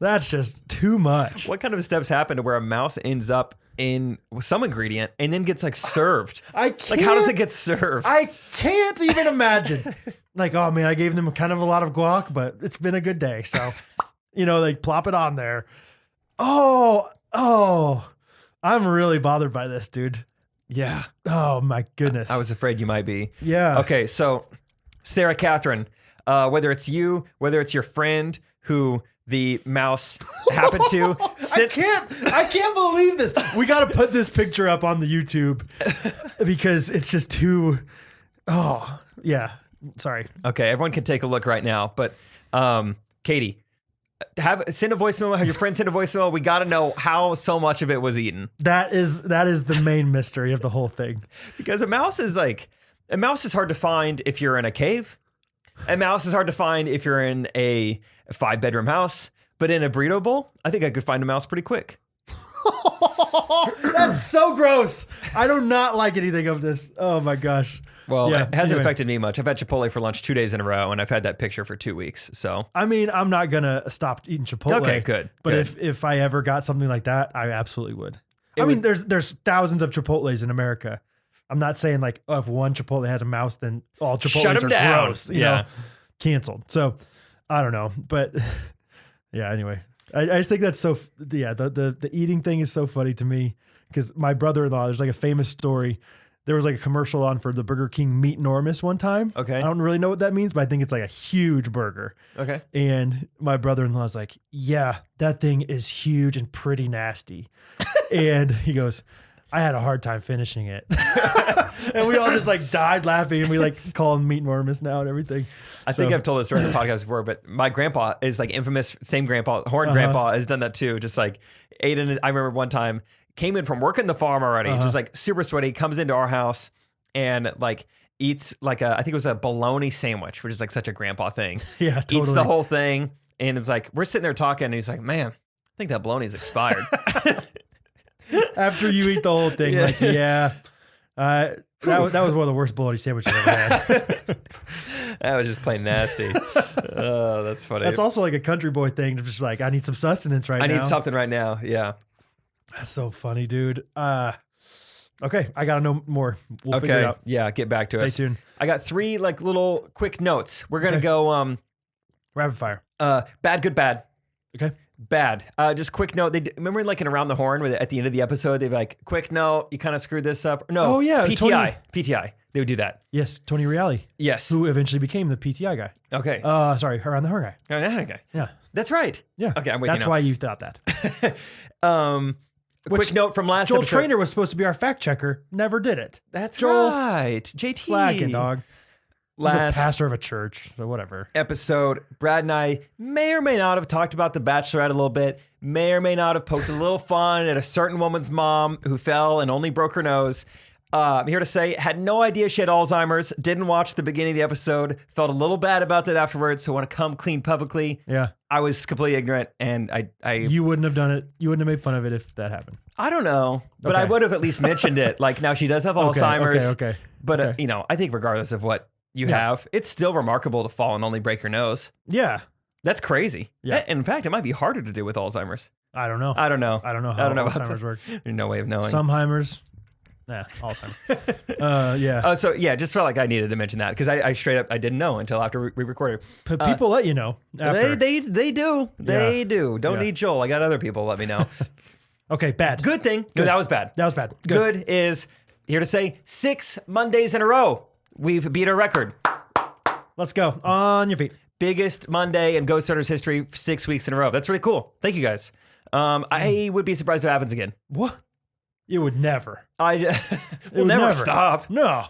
That's just too much. What kind of steps happen to where a mouse ends up in some ingredient and then gets like served? I can't. Like, how does it get served? I can't even imagine. Like, oh man, I gave them kind of a lot of guac, but it's been a good day. So, like plop it on there. Oh, I'm really bothered by this, dude. Yeah. Oh my goodness. I was afraid you might be. Yeah. Okay, so Sarah Catherine, whether it's you, whether it's your friend who the mouse happened to sit. I can't believe this. We got to put this picture up on the YouTube because it's just too. Oh yeah. Sorry. Okay, everyone can take a look right now, but Katie, send a voice memo. Have your friend send a voice memo. We got to know how so much of it was eaten. That is the main mystery of the whole thing. Because a mouse is hard to find if you're in a cave. A mouse is hard to find if you're in a 5-bedroom house. But in a burrito bowl, I think I could find a mouse pretty quick. That's so gross. I do not like anything of this. Oh my gosh. Well, Yeah, it hasn't anyway. affected me much. I've had Chipotle for lunch 2 days in a row, and I've had that picture for 2 weeks. So I mean, I'm not gonna stop eating Chipotle. Okay, good, But good. if I ever got something like that, I absolutely would. I mean, there's thousands of Chipotles in America. I'm not saying like, oh, if one Chipotle has a mouse, then all Chipotles Shut 'em are down. gross. Yeah. Canceled. So I don't know, but yeah. Anyway, I just think that's so. Yeah, the eating thing is so funny to me because my brother-in-law. There's like a famous story. There was like a commercial on for the Burger King Meat Enormous one time. Okay. I don't really know what that means, but I think it's like a huge burger. Okay. And my brother-in-law is like, yeah, that thing is huge and pretty nasty. And he goes, I had a hard time finishing it. And we all just like died laughing and we like call him Meat Enormous now and everything. I think I've told this story in the podcast before, but my grandpa is like infamous. Same grandpa, Horn grandpa has done that too. Just like ate in. I remember one time came in from working the farm already, just like super sweaty, comes into our house and like eats like I think it was a bologna sandwich, which is like such a grandpa thing. Yeah, totally. Eats the whole thing. And it's like, we're sitting there talking and he's like, man, I think that bologna's expired. After you eat the whole thing, like, yeah. That was one of the worst bologna sandwiches I've ever had. That was just plain nasty. Oh, that's funny. That's also like a country boy thing. Just like, I need some sustenance right now. I need something right now. Yeah. That's so funny, dude. Okay, I gotta know more. We'll figure it out. Yeah, get back to Stay us. tuned. I got 3 like little quick notes. We're gonna go Rapid fire. bad, good, bad. Okay. Bad. Just quick note. Remember like in Around the Horn where at the end of the episode they'd be like, quick note, you kind of screwed this up. No. Oh, yeah, PTI. PTI. They would do that. Yes, Tony Reale, Yes. who eventually became the PTI guy. Okay. Sorry, Around the Horn guy. Okay. Yeah. That's right. Yeah. Okay, I'm with you That's now. why you thought that. Quick note from last Joel episode. Trainer was supposed to be our fact checker. Never did it. That's Joel. right. JT. Slacking, dog. He's Last a pastor of a church, so whatever. episode, Brad and I may or may not have talked about The Bachelorette a little bit, may or may not have poked a little fun at a certain woman's mom who fell and only broke her nose. I'm here to say, had no idea she had Alzheimer's, didn't watch the beginning of the episode, felt a little bad about that afterwards, so want to come clean publicly. Yeah. I was completely ignorant, and I You wouldn't have done it. You wouldn't have made fun of it if that happened. I don't know, but Okay. I would have at least mentioned it. Like, now she does have Okay, Alzheimer's. Okay. But, okay. I think regardless of what you have, it's still remarkable to fall and only break your nose. Yeah. That's crazy. Yeah. In fact, it might be harder to do with Alzheimer's. I don't know. I don't know. I don't know how about Alzheimer's that. works. There's no way of knowing. Someheimers. all the time. Yeah. Oh, so yeah, just felt like I needed to mention that because I straight up I didn't know until after we recorded. But people let you know. After. They do. They do. Don't need Joel. I got other people let me know. Okay, bad. Good thing. No, that was bad. That was bad. Good is here to say 6 Mondays in a row. We've beat our record. Let's go. On your feet. Biggest Monday in Ghostrunners history, 6 weeks in a row. That's really cool. Thank you guys. I would be surprised if it happens again. What? It would never. We'll would never never. stop. No.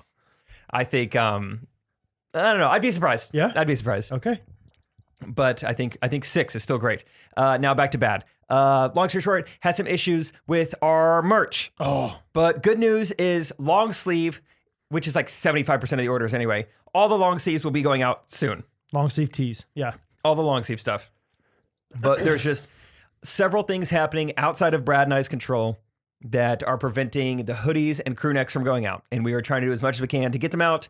I think I don't know. I'd be surprised. Yeah? I'd be surprised. Okay. But I think 6 is still great. Now back to bad. Long story short, had some issues with our merch. Oh. But good news is long sleeve, which is like 75% of the orders anyway. All the long sleeves will be going out soon. Long sleeve tees. Yeah. All the long sleeve stuff. But there's just several things happening outside of Brad and I's control that are preventing the hoodies and crew necks from going out. And we are trying to do as much as we can to get them out.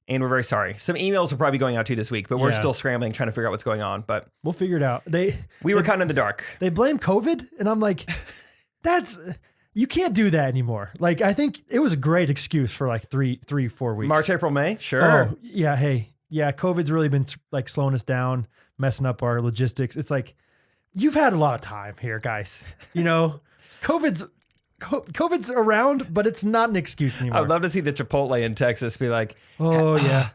And we're very sorry. Some emails will probably be going out too this week, but we're still scrambling, trying to figure out what's going on. But we'll figure it out. We were kind of in the dark. They blame COVID, and I'm like, you can't do that anymore. Like, I think it was a great excuse for like 4 weeks. March, April, May? Sure. Oh, yeah. Hey, yeah. COVID's really been like slowing us down, messing up our logistics. It's like, you've had a lot of time here, guys. You know, COVID's around, but it's not an excuse anymore. I'd love to see the Chipotle in Texas be like, oh yeah,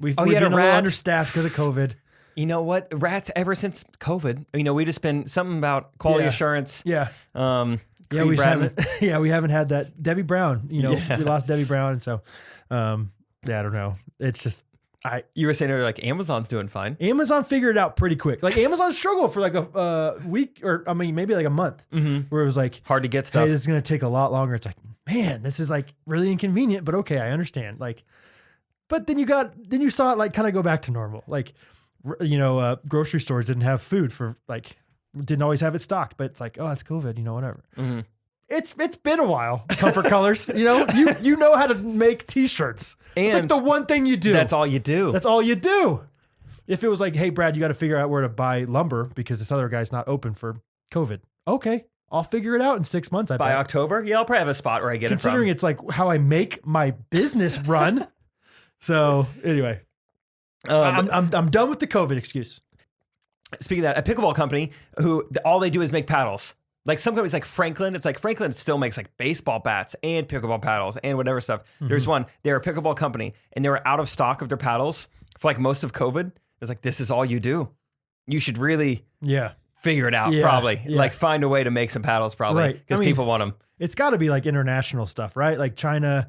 we've been a little understaffed because of COVID. You know what? Rats ever since COVID. You know, we just been something about quality assurance. Yeah. We haven't had that. Debbie Brown, you know, we lost Debbie Brown. And so, I don't know. It's just, you were saying earlier, like Amazon's doing fine. Amazon figured it out pretty quick. Like Amazon struggled for like a week or maybe like a month where it was like hard to get stuff. Hey, this is going to take a lot longer. It's like, man, this is like really inconvenient, but okay. I understand. Like, but then you saw it like kind of go back to normal. Like, you know, grocery stores didn't have food for like, didn't always have it stocked, but it's like, oh, it's COVID, you know, whatever. Mm-hmm. It's been a while. Comfort Colors, you know, you know how to make t-shirts. And it's like the one thing you do. That's all you do. That's all you do. If it was like, hey, Brad, you got to figure out where to buy lumber because this other guy's not open for COVID. Okay, I'll figure it out in 6 months. By October, yeah, I'll probably have a spot where I get it from. Considering it's like how I make my business run. So anyway, I'm done with the COVID excuse. Speaking of that, a pickleball company who all they do is make paddles. Like some companies like Franklin, it's like Franklin still makes like baseball bats and pickleball paddles and whatever stuff. Mm-hmm. There's one, they're a pickleball company and they were out of stock of their paddles for like most of COVID. It's like, this is all you do. You should really figure it out probably. Yeah. Like find a way to make some paddles probably because people want them. It's got to be like international stuff, right? Like China,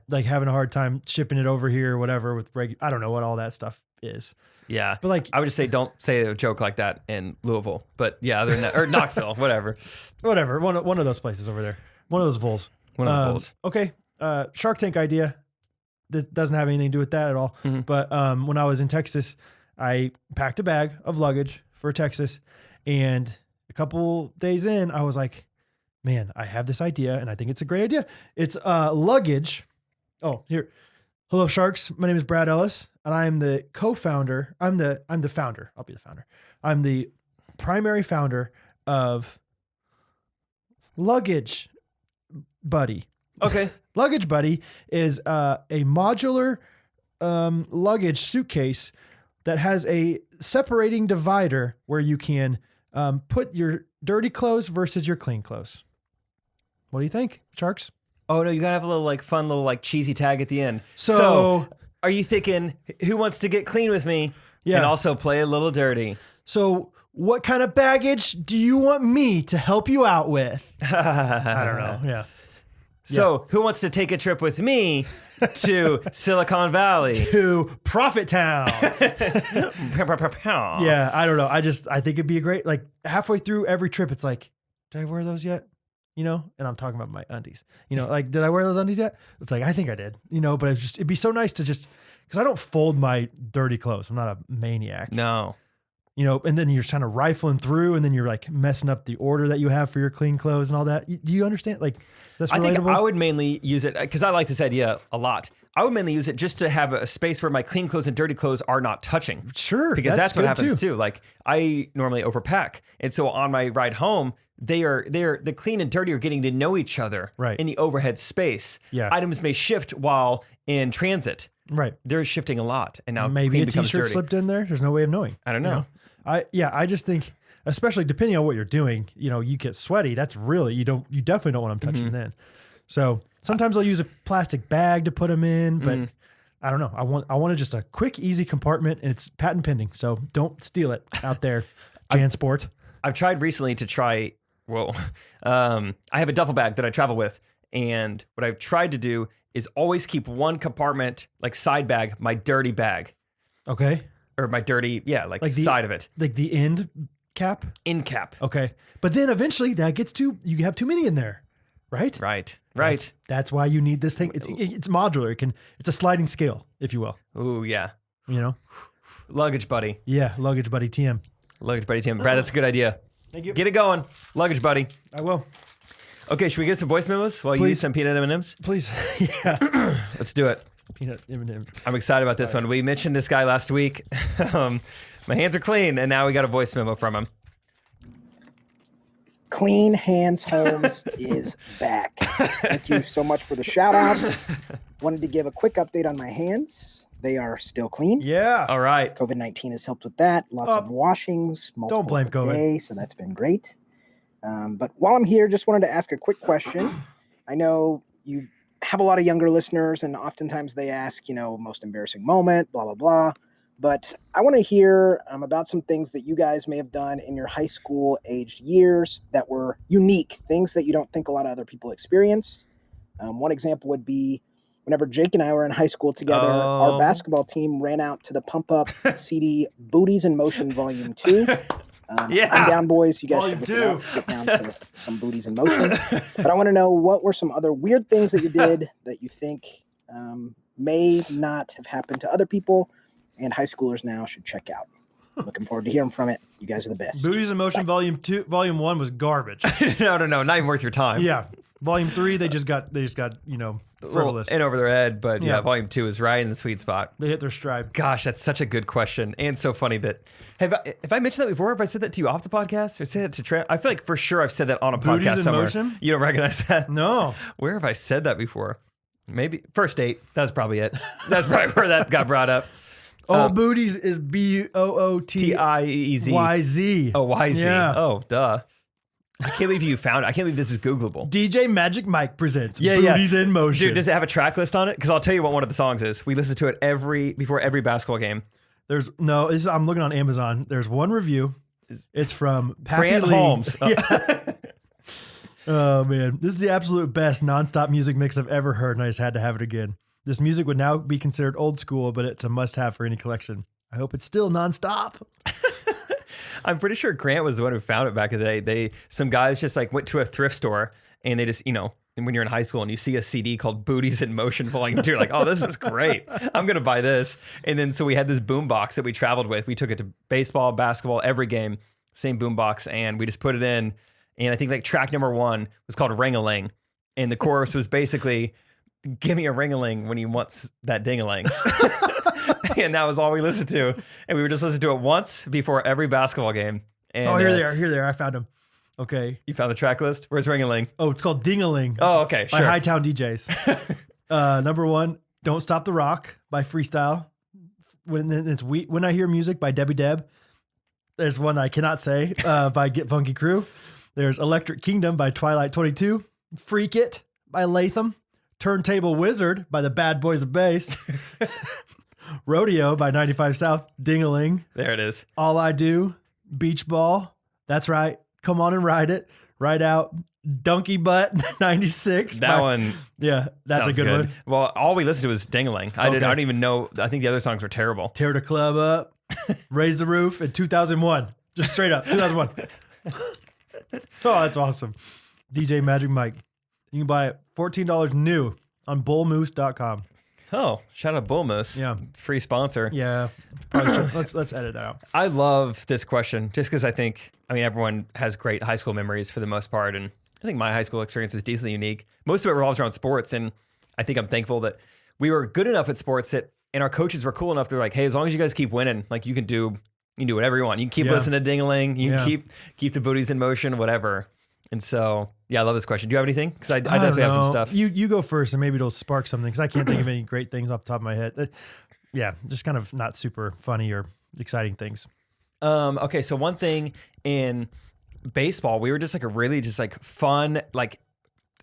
like having a hard time shipping it over here or whatever with I don't know what all that stuff is. Yeah. But like, I would just say, don't say a joke like that in Louisville, but yeah, other than that, or Knoxville, whatever. One of those places over there. One of those vols. One of the vols. Okay. Shark Tank idea. This doesn't have anything to do with that at all. Mm-hmm. But when I was in Texas, I packed a bag of luggage for Texas. And a couple days in, I was like, man, I have this idea and I think it's a great idea. It's luggage. Oh, here. Hello, Sharks. My name is Brad Ellis, and I'm the co-founder. I'm the founder. I'll be the founder. I'm the primary founder of Luggage Buddy. Okay. Luggage Buddy is a modular luggage suitcase that has a separating divider where you can put your dirty clothes versus your clean clothes. What do you think, Sharks? Oh no, you gotta have a little like fun little like cheesy tag at the end. So are you thinking who wants to get clean with me? Yeah. And also play a little dirty. So what kind of baggage do you want me to help you out with? I don't know. Yeah. So who wants to take a trip with me to Silicon Valley? To Profit Town. Yeah, I don't know. I think it'd be a great, like halfway through every trip, it's like, did I wear those yet? You know, and I'm talking about my undies, you know, like, did I wear those undies yet? It's like, I think I did, you know, but it'd be so nice to just, cause I don't fold my dirty clothes. I'm not a maniac. No. and then you're kind of rifling through, and then you're like messing up the order that you have for your clean clothes and all that. Do you understand? Like, that's relatable? I think I would mainly use it because I like this idea a lot. I would mainly use it just to have a space where my clean clothes and dirty clothes are not touching. Sure. Because that's what happens too. Like I normally overpack. And so on my ride home, the clean and dirty are getting to know each other in the overhead space. Yeah. Items may shift while in transit. Right. They're shifting a lot. And now maybe clean a becomes t-shirt dirty. slipped in there. There's no way of knowing. I don't know. I just think, especially depending on what you're doing, you get sweaty. That's really, you definitely don't want them touching then. So sometimes I'll use a plastic bag to put them in, but I don't know. I want just a quick, easy compartment, and it's patent pending. So don't steal it out there, JanSport. I've tried recently to try, I have a duffel bag that I travel with. And what I've tried to do is always keep one compartment, like side bag, my dirty bag. Okay. Or my dirty, like the side of it. Like the end cap? End cap. Okay. But then eventually that gets you have too many in there, right? Right. That's why you need this thing. It's modular. It's a sliding scale, if you will. Ooh, yeah. Luggage buddy. Yeah, luggage buddy TM. Luggage buddy TM. Brad, that's a good idea. Thank you. Get it going. Luggage buddy. I will. Okay, should we get some voice memos while you eat some peanut M&Ms? Please. Yeah. Let's do it. Peanut M&Ms. I'm excited about this one. We mentioned this guy last week. My hands are clean, and now we got a voice memo from him. Clean Hands Homes is back. Thank you so much for the shout outs. Wanted to give a quick update on my hands. They are still clean. Yeah. All right. COVID-19 has helped with that. Lots of washings. Don't blame COVID. Day, so that's been great. But while I'm here, just wanted to ask a quick question. I know you have a lot of younger listeners, and oftentimes they ask, most embarrassing moment, blah, blah, blah. But I want to hear about some things that you guys may have done in your high school aged years that were unique, things that you don't think a lot of other people experience. One example would be whenever Jake and I were in high school together, our basketball team ran out to the Pump Up CD Booties in Motion Volume 2. I'm down, boys. You guys should get down to some Booties in Motion. But I want to know, what were some other weird things that you did that you think may not have happened to other people and high schoolers now should check out? Looking forward to hearing from it. You guys are the best. Booties in Motion Volume 1 was garbage. No, not even worth your time. Yeah. Volume 3, they just got frivolous. And over their head, but Volume 2 is right in the sweet spot. They hit their stride. Gosh, that's such a good question, and so funny that have I mentioned that before? Have I said that to you off the podcast, or said that to I feel like for sure I've said that on a Booties podcast in somewhere. Motion? You don't recognize that? No. Where have I said that before? Maybe first date. That's probably it. That's probably where that got brought up. Booties is BOOTIEZ. YZ. Oh, YZ. Yeah. Oh, duh. I can't believe you found it. I can't believe this is Googleable. DJ Magic Mike presents Booties in Motion. Dude, does it have a track list on it? Because I'll tell you what one of the songs is. We listen to it before every basketball game. I'm looking on Amazon. There's one review. It's from Pappy Grant Lee. Holmes. Yeah. Oh, man. This is the absolute best nonstop music mix I've ever heard, and I just had to have it again. This music would now be considered old school, but it's a must-have for any collection. I hope it's still nonstop. I'm pretty sure Grant was the one who found it back in the day. Some guys just went to a thrift store, and they just, when you're in high school and you see a CD called Booties in Motion Volume 2, you're like, oh, this is great. I'm going to buy this. And then so we had this boom box that we traveled with. We took it to baseball, basketball, every game, same boom box, and we just put it in. And I think track number 1 was called Ring-a-Ling. And the chorus was basically, give me a ring-a-ling when you want that ding-a-ling. And that was all we listened to. And we would just listen to it once before every basketball game. And, here they are. Here they are. I found them. Okay. You found the track list? Where's Ring-a-Ling? Oh, it's called Ding-a-Ling. Oh, okay. Sure. By Hightown DJs. Number 1, Don't Stop the Rock by Freestyle. When I Hear Music by Debbie Deb. There's one I cannot say by Get Funky Crew. There's Electric Kingdom by Twilight 22. Freak It by Latham. Turntable Wizard by the Bad Boys of Bass. Rodeo by 95 South. Ding-a-ling. There it is. All I Do. Beach Ball. That's right. Come On and Ride It. Ride Out. Donkey Butt 96. That one. Yeah, that's a good one. Well, all we listened to was Ding-a-ling. I don't even know. I think the other songs were terrible. Tear the Club Up. Raise the Roof in 2001. Just straight up. 2001. Oh, that's awesome. DJ Magic Mike. You can buy it $14 new on bullmoose.com. Oh, shout out Bull Moose. Yeah. Free sponsor. Yeah. Probably should. Let's edit that out. I love this question just because I mean, everyone has great high school memories for the most part. And I think my high school experience was decently unique. Most of it revolves around sports. And I think I'm thankful that we were good enough at sports and our coaches were cool enough. They're like, hey, as long as you guys keep winning, like you can do whatever you want. You can keep listening to Ding-a-ling. You can keep the booties in motion, whatever. And so, yeah, I love this question. Do you have anything? Because I definitely have some stuff. You go first, and maybe it'll spark something. Because I can't think of any great things off the top of my head. Just kind of not super funny or exciting things. Okay, so one thing in baseball, we were just like a really just like fun, like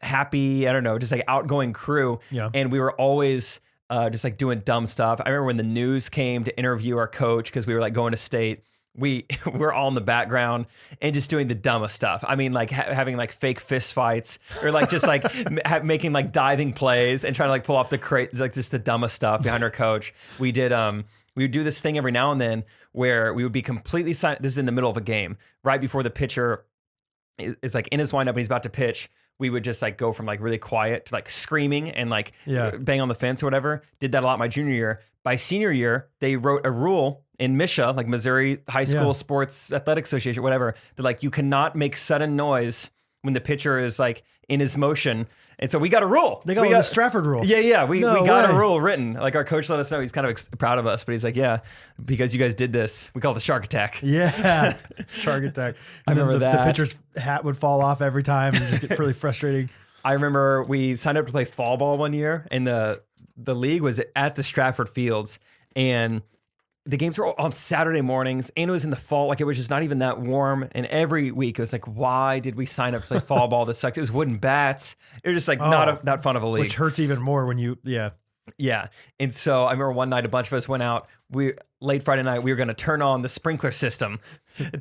happy, I don't know, just like outgoing crew. Yeah. And we were always just like doing dumb stuff. I remember when the news came to interview our coach because we were like going to state. We were all in the background and just doing the dumbest stuff. I mean, like having like fake fist fights or like just like making like diving plays and trying to like pull off the crate, like just the dumbest stuff behind our coach. We would do this thing every now and then where we would be completely silent. This is in the middle of a game, right before the pitcher is like in his windup and he's about to pitch. We would just like go from like really quiet to like screaming and like bang on the fence or whatever. Did that a lot my junior year. By senior year, they wrote a rule in MSHA, like Missouri High School Sports Athletic Association, whatever, that like you cannot make sudden noise when the pitcher is like in his motion. And so we got a rule. They got the Stratford rule. Yeah. We got a rule written. Like our coach let us know. He's kind of proud of us, but he's like, yeah, because you guys did this. We call it the shark attack. Yeah. Shark attack. I remember that. The pitcher's hat would fall off every time and just get really frustrating. I remember we signed up to play fall ball one year and the league was at the Stratford Fields and the games were on Saturday mornings and it was in the fall. Like it was just not even that warm. And every week it was like, why did we sign up to play fall ball? This sucks. It was wooden bats. It was just like not that fun of a league. Which hurts even more when you, Yeah. And so I remember one night a bunch of us went out. Late Friday night, we were going to turn on the sprinkler system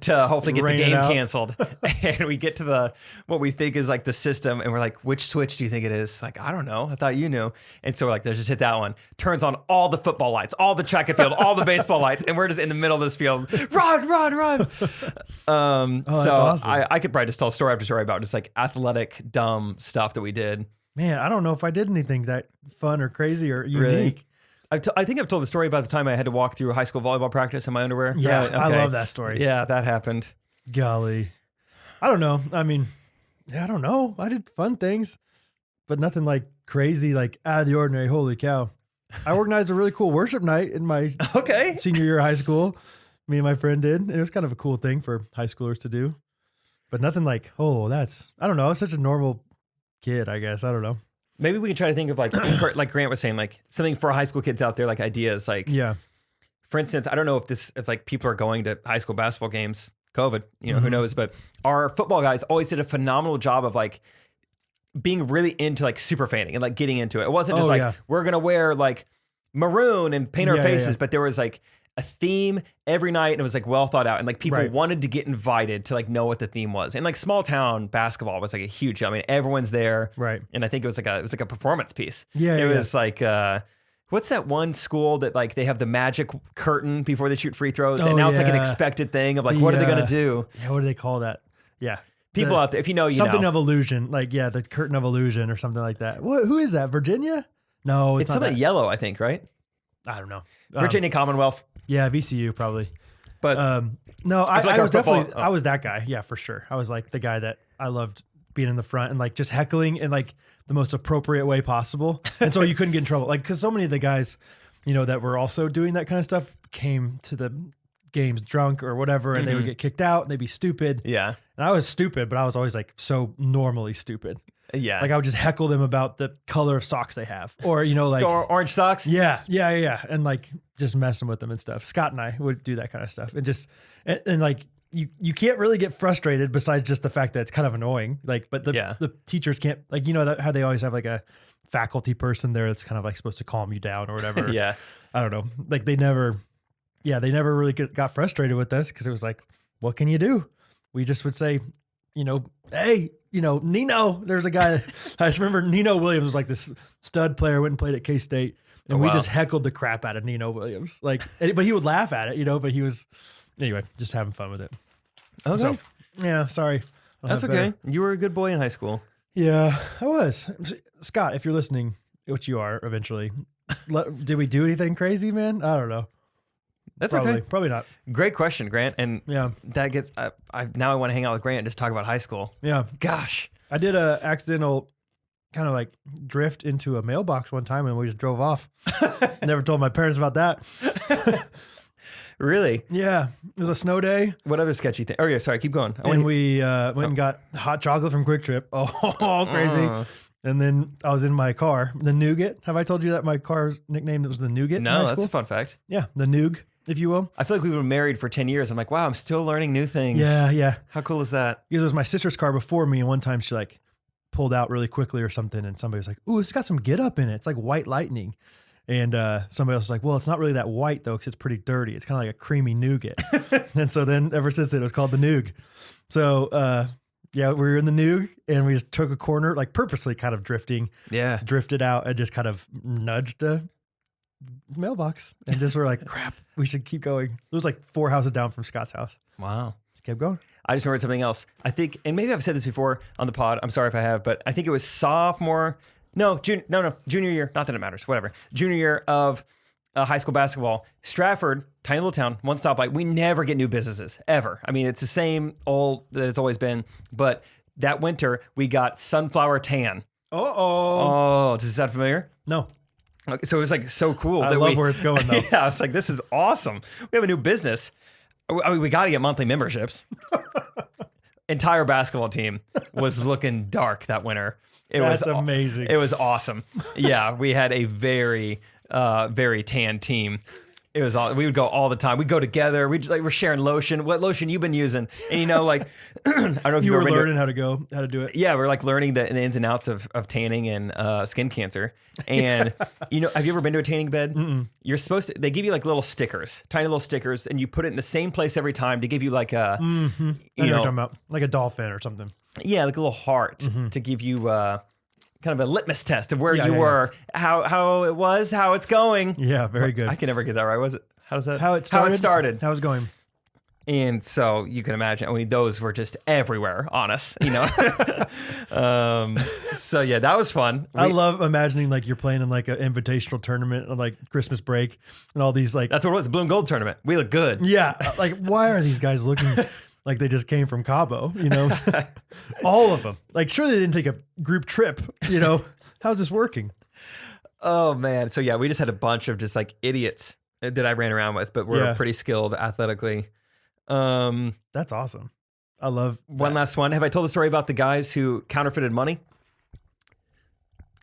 to hopefully get the game canceled. And we get to what we think is like the system. And we're like, which switch do you think it is? Like, I don't know. I thought you knew. And so we're like, let's just hit that one. Turns on all the football lights, all the track and field, all the baseball lights. And we're just in the middle of this field. Run. So awesome. I could probably just tell story after story about just like athletic, dumb stuff that we did. Man, I don't know if I did anything that fun or crazy or unique. Really? I think I've told the story about the time I had to walk through high school volleyball practice in my underwear. Yeah, Okay. I love that story. Yeah, that happened. Golly. I don't know. I mean, I don't know. I did fun things, but nothing like crazy, like out of the ordinary. Holy cow. I organized a really cool worship night in my senior year of high school. Me and my friend did. It was kind of a cool thing for high schoolers to do, but nothing like, I don't know. I was such a normal kid, I guess. I don't know. Maybe we can try to think of like Grant was saying, like something for high school kids out there, like ideas. Like, for instance, I don't know if like people are going to high school basketball games, COVID, who knows, but our football guys always did a phenomenal job of like being really into like super fanning and like getting into it. It wasn't just we're going to wear like maroon and paint our faces, but there was like a theme every night and it was like well thought out and like people wanted to get invited to like know what the theme was. And like small town basketball was like a huge, I mean, everyone's there. Right. And I think it was like a performance piece. Yeah. It was like, what's that one school that like they have the magic curtain before they shoot free throws and now it's like an expected thing of like, what are they going to do? Yeah. What do they call that? Yeah. People out there, if you know, something of illusion, like, the curtain of illusion or something like that. Who is that? Virginia? No, it's something yellow, I think, right? I don't know. Virginia Commonwealth. Yeah, VCU probably. But no, I was definitely, I was that guy. Yeah, for sure. I was like the guy that I loved being in the front and like just heckling in like the most appropriate way possible. And so you couldn't get in trouble. Like, cause so many of the guys, that were also doing that kind of stuff came to the games drunk or whatever. And they would get kicked out and they'd be stupid. Yeah. And I was stupid, but I was always like so normally stupid. Yeah. Like I would just heckle them about the color of socks they have or, like orange socks. Yeah. And like just messing with them and stuff. Scott and I would do that kind of stuff and just, and like, you can't really get frustrated besides just the fact that it's kind of annoying. Like, but the teachers can't like, how they always have like a faculty person there that's kind of like supposed to calm you down or whatever. Yeah. I don't know. Like they never really got frustrated with us because it was like, what can you do? We just would say, hey, Nino, there's a guy. I just remember Nino Williams was like this stud player, went and played at K-State. And we just heckled the crap out of Nino Williams. Like, but he would laugh at it, but he was, anyway, just having fun with it. Okay. So, yeah, sorry. That's okay. You were a good boy in high school. Yeah, I was. Scott, if you're listening, which you are eventually, Did we do anything crazy, man? I don't know. That's Probably, okay. Probably not. Great question, Grant. And Yeah. that gets, now I want to hang out with Grant and just talk about high school. Yeah. Gosh. I did a accidental kind of like drift into a mailbox one time and we just drove off. Never told my parents about that. Really? Yeah. It was a snow day. What other sketchy thing? Oh, yeah. Sorry. Keep going. And we went and got hot chocolate from Quick Trip. Oh, crazy. And then I was in my car, the Nougat. Have I told you that my car's nickname was the Nougat? in No, high that's school? a fun fact. Yeah, the Noog, if you will. I feel like we've been married for 10 years. I'm like, wow, I'm still learning new things. Yeah. How cool is that? Because it was my sister's car before me, and one time she like pulled out really quickly or something, and somebody was like, "Ooh, it's got some get up in it. It's like white lightning." And somebody else was like, "Well, it's not really that white though, because it's pretty dirty. It's kind of like a creamy nougat." And so then, ever since then, it was called the Noog. So yeah, we were in the Noog, and we just took a corner, like purposely, kind of drifted out, and just kind of nudged a mailbox, and just were like, "Crap, we should keep going." It was like 4 houses down from Scott's house. Wow. Just kept going. I just remembered something else. I think, and maybe I've said this before on the pod. I'm sorry if I have, but I think it was junior year. Not that it matters. Whatever. Junior year of high school basketball. Stratford, tiny little town, one stoplight. We never get new businesses ever. I mean, it's the same old that it's always been. But that winter, we got sunflower tan. Oh, does it sound familiar? No. Okay, so it was like so cool. I love where it's going though. Yeah, I was like, this is awesome. We have a new business. I mean, we got to get monthly memberships. Entire basketball team was looking dark that winter. That's amazing. It was awesome. Yeah, we had a very, very tan team. It was all, we would go all the time. We'd go together. We're sharing lotion. What lotion you been using? And like, I don't know if You you've were ever learning how to do it. Yeah, we're like learning the ins and outs of tanning and skin cancer. And have you ever been to a tanning bed? Mm-mm. You're supposed to. They give you like little stickers, tiny little stickers, and you put it in the same place every time to give you like a, I know what you're talking about, like a dolphin or something. Yeah, like a little heart to give you kind of a litmus test of where you Yeah. were, how it was, how it's going. Yeah, very good. I can never get that right. Was it? How does that? How it started. How it's going. And so you can imagine, I mean, those were just everywhere on us, So yeah, that was fun. I love imagining like you're playing in like an invitational tournament on like Christmas break and all these like. That's what it was, Blue and Gold tournament. We look good. Yeah. Like, why are these guys looking like they just came from Cabo, all of them. Like, sure, they didn't take a group trip, How's this working? Oh, man. So yeah, we just had a bunch of just like idiots that I ran around with, but we're pretty skilled athletically. That's awesome. I love one last one. Have I told the story about the guys who counterfeited money?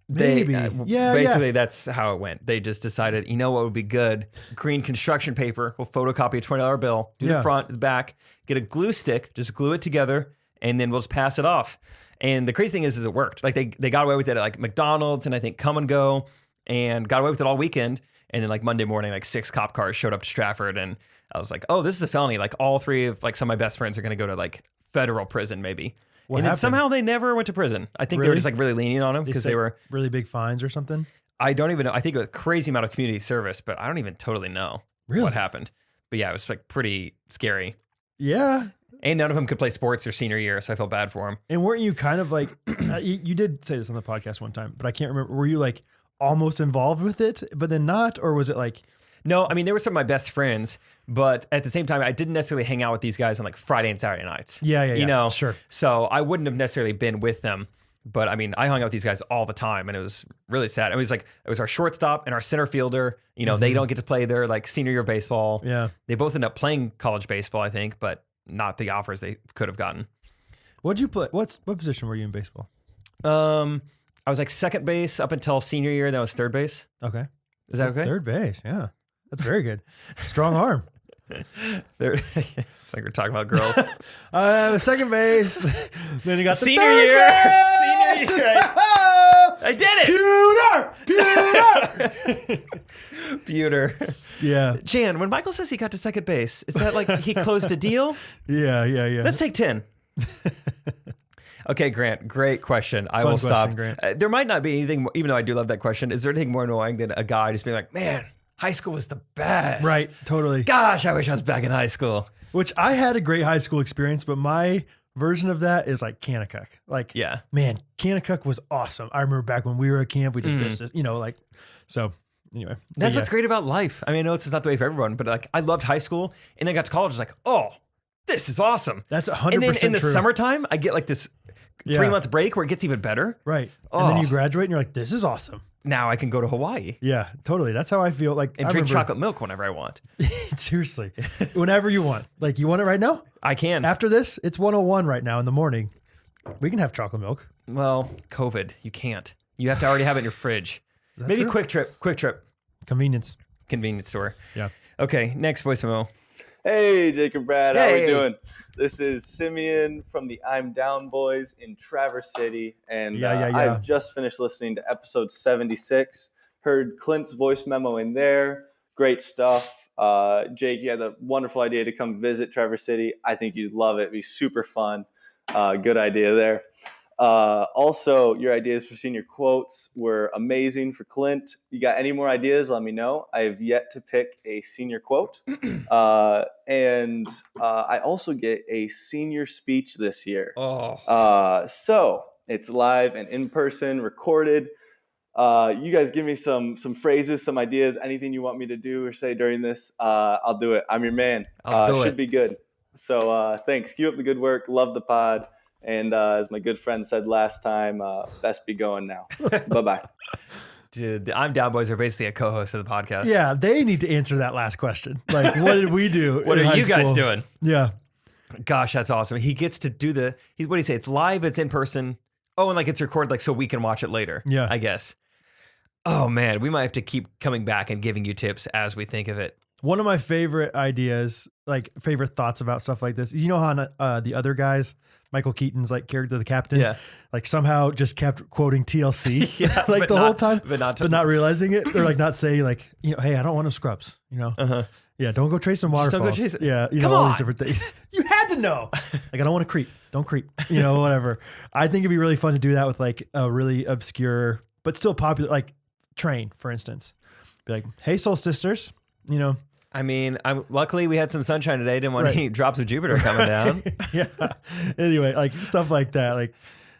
Maybe. Basically, that's how it went. They just decided, what would be good? Green construction paper. We'll photocopy a $20 bill, do the front, the back, get a glue stick, just glue it together, and then we'll just pass it off. And the crazy thing is it worked. Like they got away with it at like McDonald's and I think Come and Go, and got away with it all weekend. And then like Monday morning, like 6 cop cars showed up to Stratford, and I was like, oh, this is a felony. Like all 3 of like some of my best friends are going to go to like federal prison maybe. What and happened? then somehow they never went to prison. I think they were just like really lenient on them because they were really big fines or something. I don't even know. I think a crazy amount of community service, but I don't even totally know what happened. But yeah, it was like pretty scary. Yeah. And none of them could play sports their senior year, so I felt bad for them. And weren't you kind of like, you did say this on the podcast one time, but I can't remember. Were you like almost involved with it, but then not? Or was it like... No, I mean, they were some of my best friends, but at the same time, I didn't necessarily hang out with these guys on like Friday and Saturday nights. Yeah. Sure. So I wouldn't have necessarily been with them. But I mean, I hung out with these guys all the time, and it was really sad. It was our shortstop and our center fielder. They don't get to play their like senior year baseball. Yeah. They both end up playing college baseball, I think, but not the offers they could have gotten. What'd you play? What position were you in baseball? I was like second base up until senior year. Then I was third base. Okay. Is that okay? Third base. Yeah. That's very good. Strong arm. Third. It's like we're talking about girls. Second base. Then you got the senior third year. base. Senior year. I did it. Pewter. Yeah. Jan, when Michael says he got to second base, is that like he closed a deal? Yeah. Let's take 10. Okay, Grant, great question. I will stop. There might not be anything, even though I do love that question, is there anything more annoying than a guy just being like, man, high school was the best. Right, totally. Gosh, I wish I was back in high school. Which I had a great high school experience, but my version of that is like Kanakuk. Like, man, Kanakuk was awesome. I remember back when we were at camp, we did this, so anyway, That's yeah. what's great about life. I mean, I know it's not the way for everyone, but like I loved high school and then got to college. It's like, oh, this is awesome. That's 100% And then in the true. summertime, I get like this 3-month break where it gets even better. Right. Oh. And then you graduate and you're like, this is awesome. Now I can go to Hawaii Yeah, totally. That's how I feel. Like, and I drink remember- chocolate milk whenever I want. Seriously. Whenever you want. Like, you want it right now? I can. After this, it's 1:01 right now in the morning. We can have chocolate milk. Well, COVID, you can't. You have to already have it in your fridge. Maybe true? Quick Trip, Convenience. convenience store. Yeah. Okay, next voice memo. Hey, Jake and Brad, how Hey. we doing? This is Simeon from the I'm Down Boys in Traverse City, and Yeah. I've just finished listening to episode 76. Heard Clint's voice memo in there. Great stuff. Jake, you had a wonderful idea to come visit Traverse City. I think you'd love it. It'd be super fun. Good idea there. Also, your ideas for senior quotes were amazing for Clint. You got any more ideas? Let me know. I have yet to pick a senior quote. And I also get a senior speech this year. Oh. So it's live and in person, recorded. You guys give me some phrases, some ideas, anything you want me to do or say during this. I'll do it. I'm your man. I'll do Should it. be good. So thanks. Keep up the good work. Love the pod. And as my good friend said last time, best be going now. Bye-bye. Dude, the I'm Down Boys are basically a co-host of the podcast. Yeah, they need to answer that last question. Like, what did we do? What in are high you guys school? doing? Yeah. Gosh, that's awesome. He gets to do what do you say? It's live, it's in person. Oh, and like it's recorded like so we can watch it later. Yeah. I guess. Oh man, we might have to keep coming back and giving you tips as we think of it. One of my favorite ideas, like favorite thoughts about stuff like this, you know how the other guys, Michael Keaton's like character, the captain, Yeah. like somehow just kept quoting TLC Yeah, like but the not- whole time, but not realizing it, or like not saying like, you know, hey, I don't want no scrubs, you know? Uh-huh. Yeah, don't go chase some Just waterfalls. don't go chase it. Yeah, you Come know, all on. these different things. You had to know. Like, I don't want to creep. Don't creep. You know, whatever. I think it'd be really fun to do that with like a really obscure but still popular, like Train, for instance. Be like, hey, Soul Sisters, you know. I mean, luckily we had some sunshine today. Didn't want Right. any drops of Jupiter coming down. Yeah. Anyway, like stuff like that. Like,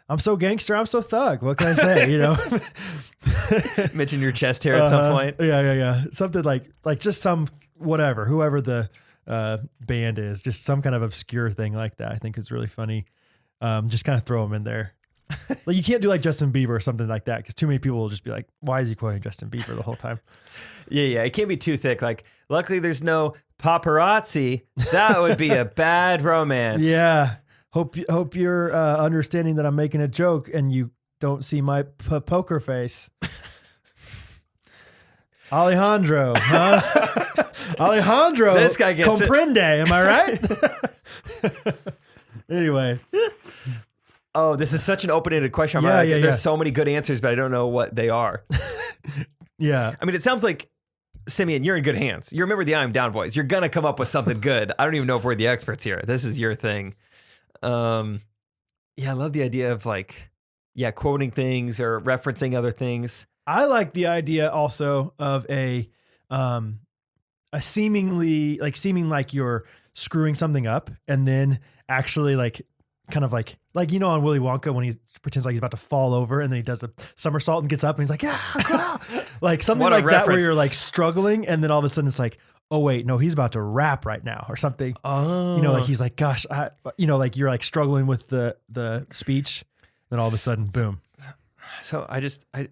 I'm so gangster, I'm so thug. What can I say? You know. Mention your chest hair at some point. Yeah. Something like just some whatever, whoever the band is, just some kind of obscure thing like that. I think is really funny. Just kind of throw them in there. Like you can't do like Justin Bieber or something like that because too many people will just be like, "Why is he quoting Justin Bieber the whole time?" Yeah. It can't be too thick. Like, luckily there's no paparazzi. That would be a bad romance. Yeah. Hope you're understanding that I'm making a joke and you don't see my poker face. Alejandro, huh? Alejandro, This guy gets it. comprende. Am I right? Anyway, Oh, this is such an open-ended question. Yeah, Like, yeah, there's yeah. so many good answers, but I don't know what they are. yeah. I mean, it sounds like, Simeon, you're in good hands. You remember the I'm Down Boys. You're going to come up with something good. I don't even know if we're the experts here. This is your thing. Yeah, I love the idea of like, quoting things or referencing other things. I like the idea also of a seeming like you're screwing something up and then actually like kind of like you know on Willy Wonka when he pretends like he's about to fall over and then he does a somersault and gets up and he's like, yeah, like something What a like that where reference. you're like struggling and then all of a sudden it's like, oh wait, no, he's about to rap right now or something. Oh. You know, like he's like, gosh, like you're like struggling with the speech. Then all of a sudden, boom. So I just, Yeah.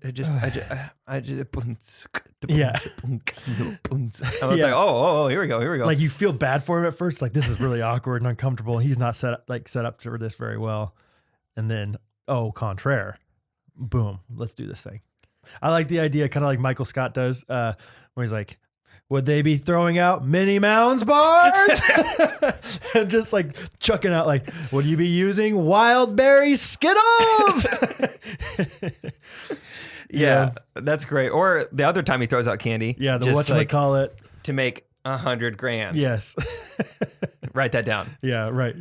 I was Yeah. like, oh, here we go. Like you feel bad for him at first, like this is really awkward and uncomfortable. He's not set up for this very well. And then, au contraire, boom, let's do this thing. I like the idea, kind of like Michael Scott does, where he's like, would they be throwing out Minnie Mounds bars? And just like chucking out like, would you be using wild berry Skittles? Yeah, that's great. Or the other time he throws out candy. Yeah, the just like whatchamacallit. to make $100,000. Yes. Write that down. Yeah, right.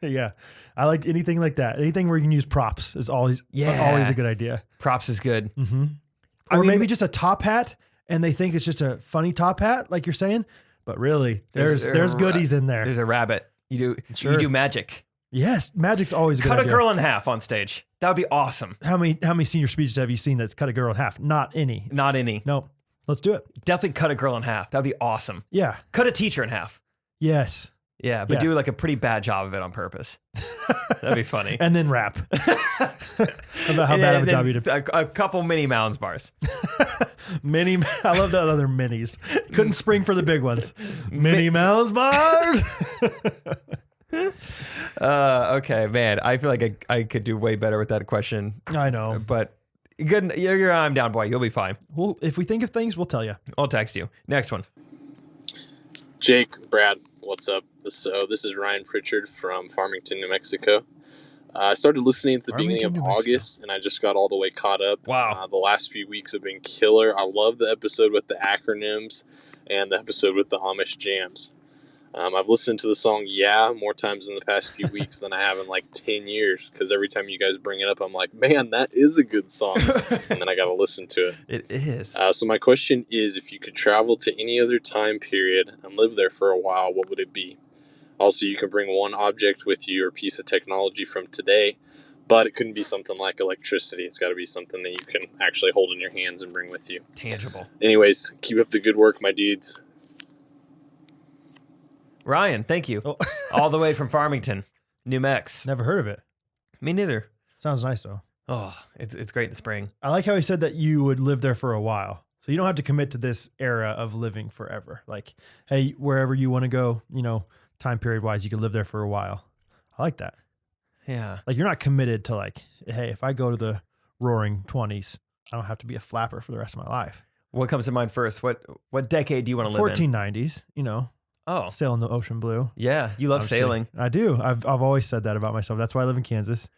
Yeah. I like anything like that. Anything where you can use props is always a good idea. Props is good. Mm-hmm. I Or mean, maybe just a top hat and they think it's just a funny top hat, like you're saying. But really, there's goodies in there. There's a rabbit. You Sure. do magic. Yes, magic's always a good Cut a idea. girl in half on stage. That would be awesome. How many senior speeches have you seen that's cut a girl in half? Not any. Not any. No. Let's do it. Definitely cut a girl in half. That'd be awesome. Yeah. Cut a teacher in half. Yes. Yeah, but Yeah. do like a pretty bad job of it on purpose. That'd be funny. And then rap about how bad of a job you did. A couple mini Mounds bars. Mini, I love the other minis. Couldn't spring for the big ones. Mini Mouse bars. Okay, man. I feel like I could do way better with that question. I know. But good. You're I'm down, boy. You'll be fine. Well, if we think of things, we'll tell you. I'll text you. Next one. Jake, Brad, what's up? This is Ryan Pritchard from Farmington, New Mexico. I started listening at the beginning of August, and I just got all the way caught up. Wow. The last few weeks have been killer. I love the episode with the acronyms and the episode with the Amish jams. I've listened to the song Yeah more times in the past few weeks than I have in like 10 years, because every time you guys bring it up, I'm like, man, that is a good song. And then I got to listen to it. It is. So my question is, if you could travel to any other time period and live there for a while, what would it be? Also, you can bring one object with you or piece of technology from today, but it couldn't be something like electricity. It's got to be something that you can actually hold in your hands and bring with you. Tangible. Anyways, keep up the good work, my dudes. Ryan, thank you. All the way from Farmington, New Mex. Never heard of it. Me neither. Sounds nice though. Oh, it's great in the spring. I like how he said that you would live there for a while. So you don't have to commit to this era of living forever. Like, hey, wherever you want to go, time period wise, you can live there for a while. I like that. Yeah. Like, you're not committed to like, hey, if I go to the roaring 20s, I don't have to be a flapper for the rest of my life. What comes to mind first? What decade do you want to live in? 1490s, Oh, sailing the ocean blue. yeah. You love I'm just sailing. kidding. I do. I've always said that about myself. That's why I live in Kansas.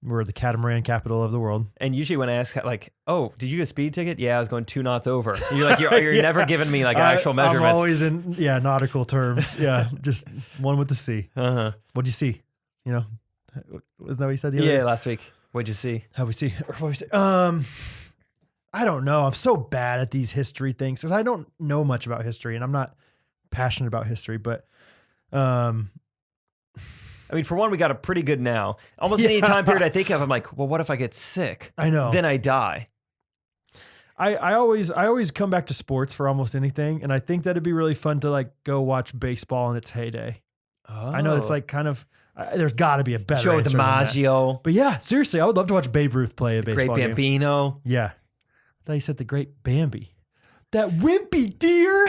We're the catamaran capital of the world. And usually when I ask, like, oh, did you get a speed ticket? Yeah, I was going 2 knots over. You're like, you're Yeah. never giving me like actual measurements. I'm always in, nautical terms. Yeah, just one with the sea. Uh-huh. What'd you see? Wasn't that what you said the other Yeah, day? last week. What'd you see? How'd we see? What we say? I don't know. I'm so bad at these history things because I don't know much about history and I'm not passionate about history, but I mean, for one, we got a pretty good now. Almost any time period I think of, I'm like, well, what if I get sick? I know. Then I die. I always come back to sports for almost anything, and I think that'd be really fun to like go watch baseball in its heyday. Oh. I know it's like kind of there's got to be a better Joe answer than that. DiMaggio, But yeah, seriously, I would love to watch Babe Ruth play a Great baseball game. Bambino. Yeah, I thought you said the Great Bambi, that wimpy deer.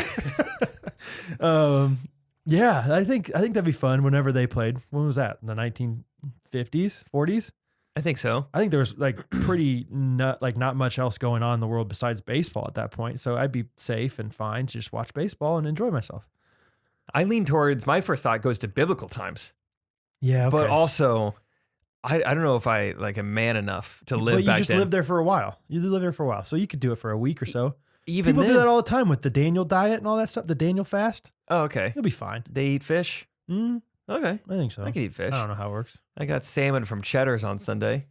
Yeah, I think that'd be fun whenever they played. When was that? In the 1950s, 40s? I think so. I think there was like not much else going on in the world besides baseball at that point. So I'd be safe and fine to just watch baseball and enjoy myself. I lean towards, my first thought goes to biblical times. Yeah, okay. But also, I don't know if I like am man enough to live But back you just then. lived there for a while. You live there for a while. So you could do it for a week or so. Even People then. do that all the time with the Daniel diet and all that stuff. The Daniel fast. Oh, okay. You'll be fine. They eat fish? Mm, Okay. I think so. I could eat fish. I don't know how it works. I got salmon from Cheddar's on Sunday.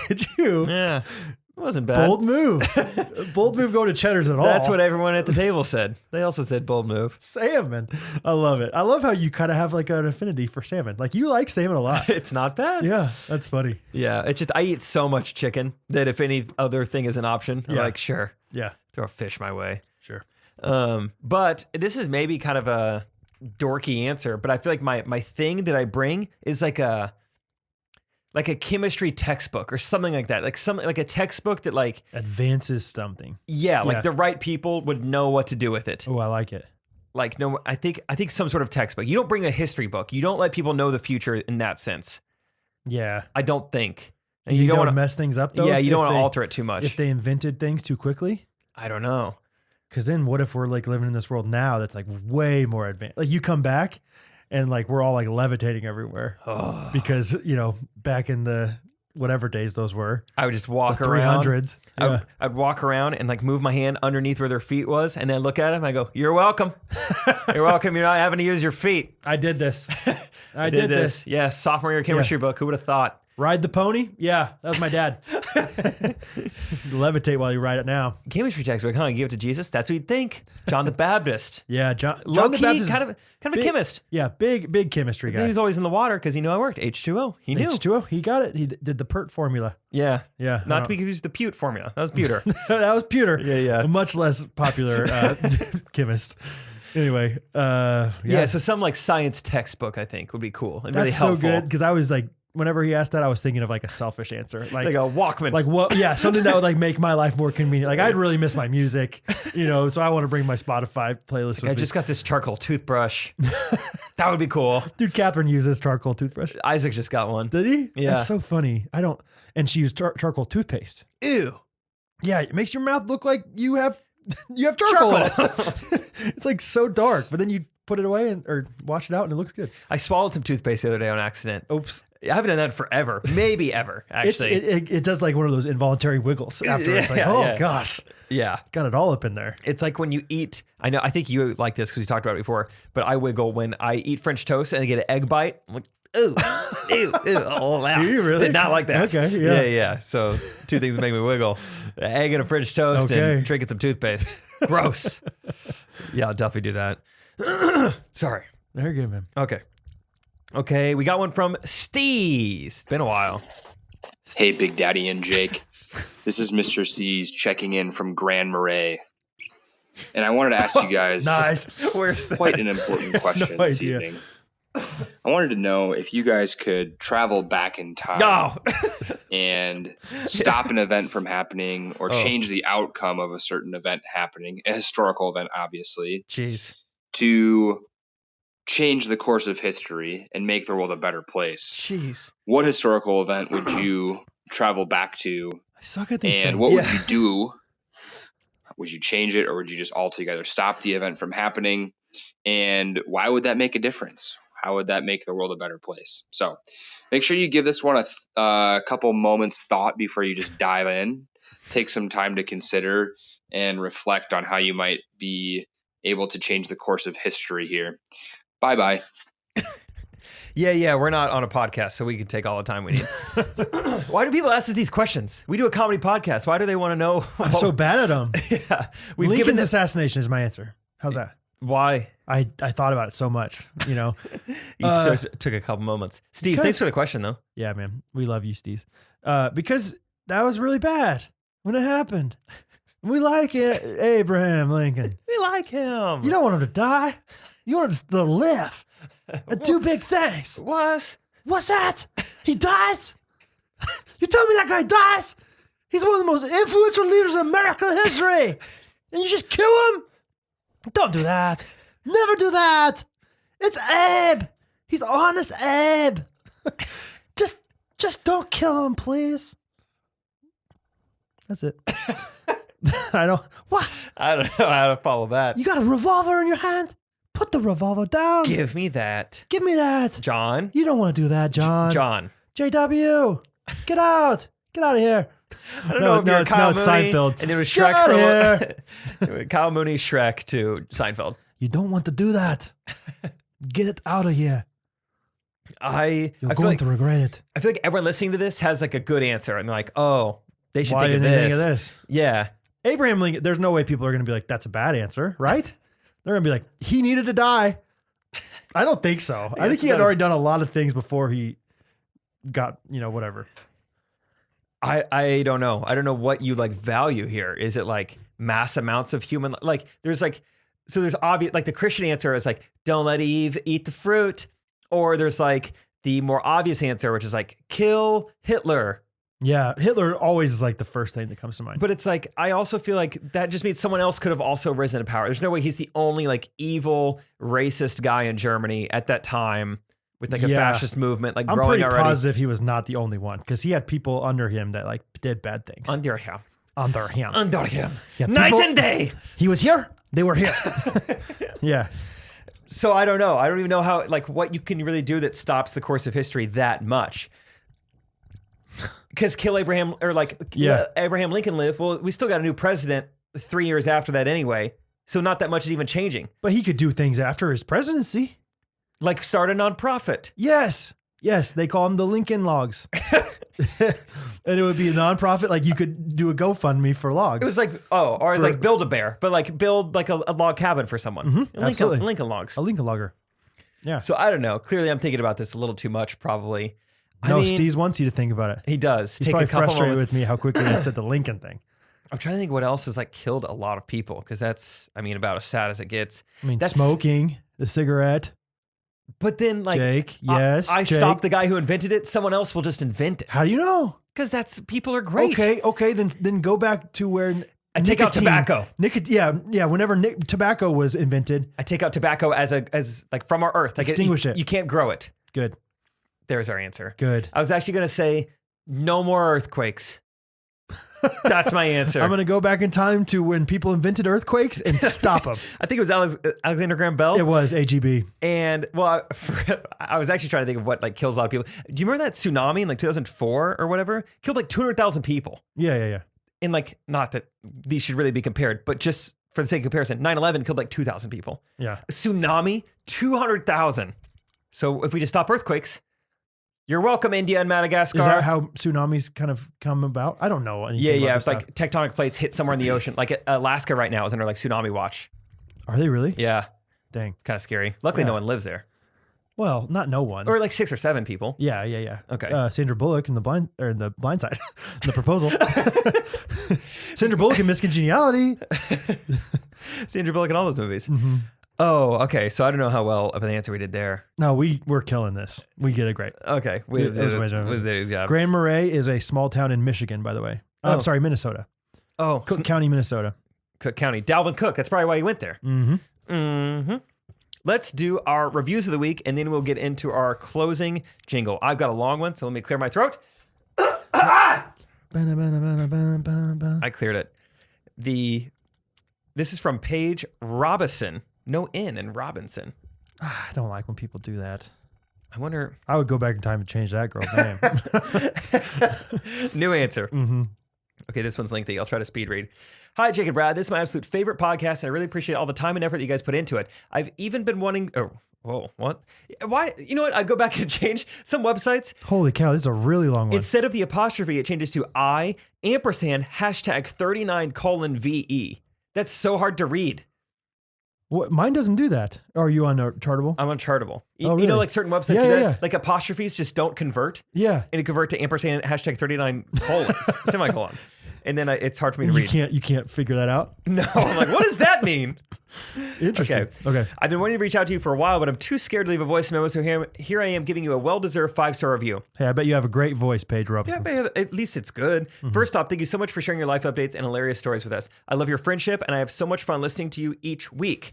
Did you? Yeah. It wasn't bad. Bold move. Bold move going to Cheddar's at all. That's what everyone at the table said. They also said bold move. Salmon. I love it. I love how you kind of have like an affinity for salmon. Like you like salmon a lot. It's not bad. Yeah, that's funny. Yeah. It's just, I eat so much chicken that if any other thing is an option, I'm Yeah. like, sure, Yeah, throw a fish my way. sure. But this is maybe kind of a dorky answer, but I feel like my thing that I bring is like a chemistry textbook or something like that. Like a textbook that like, Advances something. yeah, like Yeah. the right people would know what to do with it. Oh, I like it. Like, no, I think some sort of textbook. You don't bring a history book. You don't let people know the future in that sense. Yeah. I don't think. And You don't want want to mess things up though. Yeah, you don't if want to they- alter it too much. If they invented things too quickly. I don't know. Because then what if we're like living in this world now that's like way more advanced? Like you come back and like we're all like levitating everywhere Oh. because, back in the whatever days those were, I would just walk the around. 300s. Yeah. I'd walk around and like move my hand underneath where their feet was, and then look at them. I go, "You're welcome. You're welcome. You're not having to use your feet." I did this. I did this. Yeah, sophomore year chemistry book. Who would have thought? Ride the pony? Yeah, that was my dad. Levitate while you ride it now. Chemistry textbook, huh? You give it to Jesus? That's what you'd think. John the Baptist. Yeah, John Low the key, Baptist. kind of big- a chemist. Yeah, big chemistry He guy. was always in the water because he knew I worked. H2O. He knew. H2O. He got it. He did the PERT formula. Yeah. Yeah. Not to be confused with the Pute formula. That was pewter. That was pewter. Yeah. A much less popular chemist. Anyway, Yeah, so some like science textbook, I think, would be cool and really that's so helpful. good because I was like, whenever he asked that, I was thinking of like a selfish answer, Like a Walkman. like what? Yeah, something that would like make my life more convenient. Like I'd really miss my music, so I want to bring my Spotify playlist. I with me. just got this charcoal toothbrush. That would be cool. Dude, Catherine uses charcoal toothbrush. Isaac just got one. Did he? Yeah. That's so funny. I don't. And she used charcoal toothpaste. Ew. Yeah, it makes your mouth look like you have charcoal. in it. It's like so dark, but then you put it away or wash it out and it looks good. I swallowed some toothpaste the other day on accident. Oops. I haven't done that forever. Maybe ever, actually. It does like one of those involuntary wiggles after. It's like, Yeah. gosh, Yeah. got it all up in there. It's like when you eat, I think you like this because we talked about it before, but I wiggle when I eat French toast and I get an egg bite. I'm like, ooh, ew, oh, wow. Do you really? Did not like that. Okay, yeah. Yeah. So two things that make me wiggle. An egg and a French toast Okay. and drinking some toothpaste. Gross. Yeah, I'll definitely do that. Sorry. Very good, man. Okay, we got one from Steez. It's been a while. Hey, Big Daddy and Jake. This is Mr. Steez checking in from Grand Marais. And I wanted to ask you guys Nice. Where's that? quite an important question No this idea. evening. I wanted to know if you guys could travel back in time No. and stop an event from happening or Oh. change the outcome of a certain event happening, a historical event, obviously, Jeez. to change the course of history and make the world a better place. Jeez. What historical event would you travel back to, I suck at these and things. what would you do? Would you change it, or would you just altogether stop the event from happening? And why would that make a difference? How would that make the world a better place? So make sure you give this one a couple moments thought before you just dive in. Take some time to consider and reflect on how you might be able to change the course of history here. Bye-bye. Yeah, we're not on a podcast, so we can take all the time we need. Why do people ask us these questions? We do a comedy podcast. Why do they want to know? I'm so bad at them. Yeah, we've Lincoln's given this. assassination is my answer. How's that? Why? I thought about it so much, You took a couple moments. Steve, because- thanks for the question, though. Yeah, man. We love you, Steez. Because that was really bad when it happened. We like it, Abraham Lincoln. We like him. You don't want him to die. You want him to live. And do big things. What? What's that? He dies? You tell me that guy dies? He's one of the most influential leaders in American history. And you just kill him? Don't do that. Never do that. It's Abe. He's honest Abe. Just don't kill him, please. That's it. I don't. What? I don't know how to follow that. You got a revolver in your hand? Put the revolver down. Give me that, Give me that. John. You don't want to do that, John. John. JW. Get out. Get out of here. I don't know if you're it's Kyle it's Mooney, Seinfeld. and it was Get Shrek out for Kyle Mooney, Shrek to Seinfeld. You don't want to do that. Get it out of here. You're You're feel going like, to regret it. I feel like everyone listening to this has like a good answer, and they're like, "Oh, they should Why think of didn't they this." think of this? Yeah, Abraham Lincoln, there's no way people are going to be like, that's a bad answer, right? They're going to be like, he needed to die. I don't think so. I think he had already done a lot of things before he got, whatever. I don't know. I don't know what you like value here. Is it like mass amounts of human? Like there's obvious, like the Christian answer is like, don't let Eve eat the fruit. Or there's like the more obvious answer, which is like, kill Hitler. Yeah, Hitler always is like the first thing that comes to mind. But it's like, I also feel like that just means someone else could have also risen to power. There's no way he's the only like evil, racist guy in Germany at that time with like a Yeah. fascist movement, like I'm growing pretty already. positive he was not the only one because he had people under him that like did bad things. Under him. Under him. Under him. Yeah, Night people- and day. He was here. They were here. Yeah. So I don't know. I don't even know how, like, what you can really do that stops the course of history that much. Because kill Abraham, or like, Yeah. Abraham Lincoln lived. Well, we still got a new president 3 years after that anyway. So not that much is even changing. But he could do things after his presidency. Like start a nonprofit. Yes. Yes, they call them the Lincoln Logs. And it would be a nonprofit. Like you could do a GoFundMe for logs. It was like, or like Build-A-Bear, but like build like a log cabin for someone. absolutely. Lincoln Logs. A Lincoln Logger. Yeah. So I don't know. Clearly I'm thinking about this a little too much probably. No, I mean, Steez wants you to think about it. he does. He's Take probably a couple frustrated moments. with me how quickly I said the Lincoln thing. I'm trying to think what else has like killed a lot of people because that's, I mean, about as sad as it gets. I mean, That's- smoking, the cigarette. But then like, Jake, yes. I Jake. stopped the guy who invented it. Someone else will just invent it How do you know? because people are great. Okay. Then go back to where I take out tobacco. Yeah. Whenever tobacco was invented, I take out tobacco as like from our earth. Like Extinguish it. You can't grow it. good. There's our answer. Good. I was actually going to say no more earthquakes. That's my answer. I'm gonna go back in time to when people invented earthquakes and stop them. I think it was Alexander Graham Bell. It was AGB. And well, I was actually trying to think of what like kills a lot of people. Do you remember that tsunami in like 2004 or whatever? Killed like 200,000 people. Yeah. And like, not that these should really be compared, but just for the sake of comparison, 9/11 killed like 2,000 people. Yeah. A tsunami, 200,000. So if we just stop earthquakes, you're welcome, India and Madagascar. Is that how tsunamis kind of come about? I don't know anything. Yeah. about It's this like tectonic plates hit somewhere in the ocean. Like Alaska right now is under like tsunami watch. stuff. Are they really? Yeah. Dang. Kind of scary. Luckily, Yeah. no one lives there. Well, not no one. Or like 6 or 7 people. Yeah. Okay. Sandra Bullock in the blind side, the proposal. Sandra Bullock in Miss Congeniality. Sandra Bullock in all those movies. Mm-hmm. Oh, okay. So I don't know how well of an answer we did there. No, we're killing this. We get it great. Okay. We It was did amazing. we did a good job. Grand Marais is a small town in Michigan, by the way. Oh. I'm sorry, Minnesota. Oh, Cook County, Minnesota. Cook County. Dalvin Cook. That's probably why you went there. Mm-hmm. Let's do our reviews of the week, and then we'll get into our closing jingle. I've got a long one, so let me clear my throat. I cleared it. This is from Paige Robinson. No N in Robinson. I don't like when people do that. I wonder. I would go back in time and change that girl's name. New answer. Mm-hmm. Okay, this one's lengthy. I'll try to speed read. Hi, Jake and Brad. This is my absolute favorite podcast, and I really appreciate all the time and effort that you guys put into it. I've even been wanting... Oh, whoa, what? Why? You know what? I'd go back and change some websites. Holy cow, this is a really long one. Instead of the apostrophe, it changes to I, ampersand, #39:VE. That's so hard to read. What, mine doesn't do that. Are you on Chartable? I'm on Chartable. You Oh, really? know, like certain websites Yeah, do that? yeah. Like apostrophes just don't convert, Yeah. and it convert to ampersand, #39 semicolon. And then it's hard for me to read. You can't figure that out. No, I'm like, what does that mean? Interesting. Okay. I've been wanting to reach out to you for a while, but I'm too scared to leave a voice memo. So here I am giving you a well-deserved 5-star review. Hey, I bet you have a great voice, Paige Yeah, Robinson. but at least it's good. First off, thank you so much for sharing your life updates and hilarious stories with us. I love your friendship, and I have so much fun listening to you each week.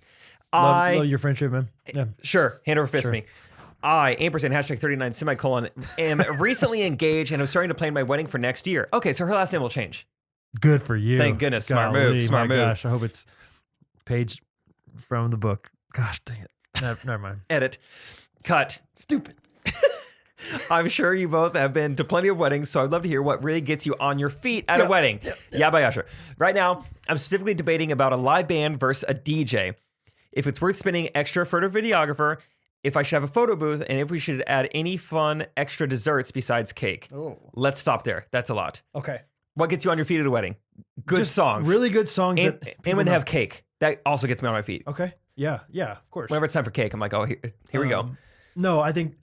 Love your friendship, man. Yeah. Sure, hand over fist Sure. me. I, ampersand, #39 semicolon, am recently engaged and I'm starting to plan my wedding for next year. Okay, so her last name will change. Good for you. Thank goodness. Smart move, Golly, smart my move. Gosh, I hope it's Paige from the book. Gosh, dang it. Never mind. Edit. Cut. Stupid. I'm sure you both have been to plenty of weddings, so I'd love to hear what really gets you on your feet at a wedding. Yeah, by Usher. Right now, I'm specifically debating about a live band versus a DJ. If it's worth spending extra for a videographer, if I should have a photo booth, and if we should add any fun extra desserts besides cake. Oh. Let's stop there. That's a lot. Okay. What gets you on your feet at a wedding? Good songs. Really good songs. And that when they have cake. That also gets me on my feet. Okay. Yeah, of course. Whenever it's time for cake, I'm like, oh, here we go. No, I think,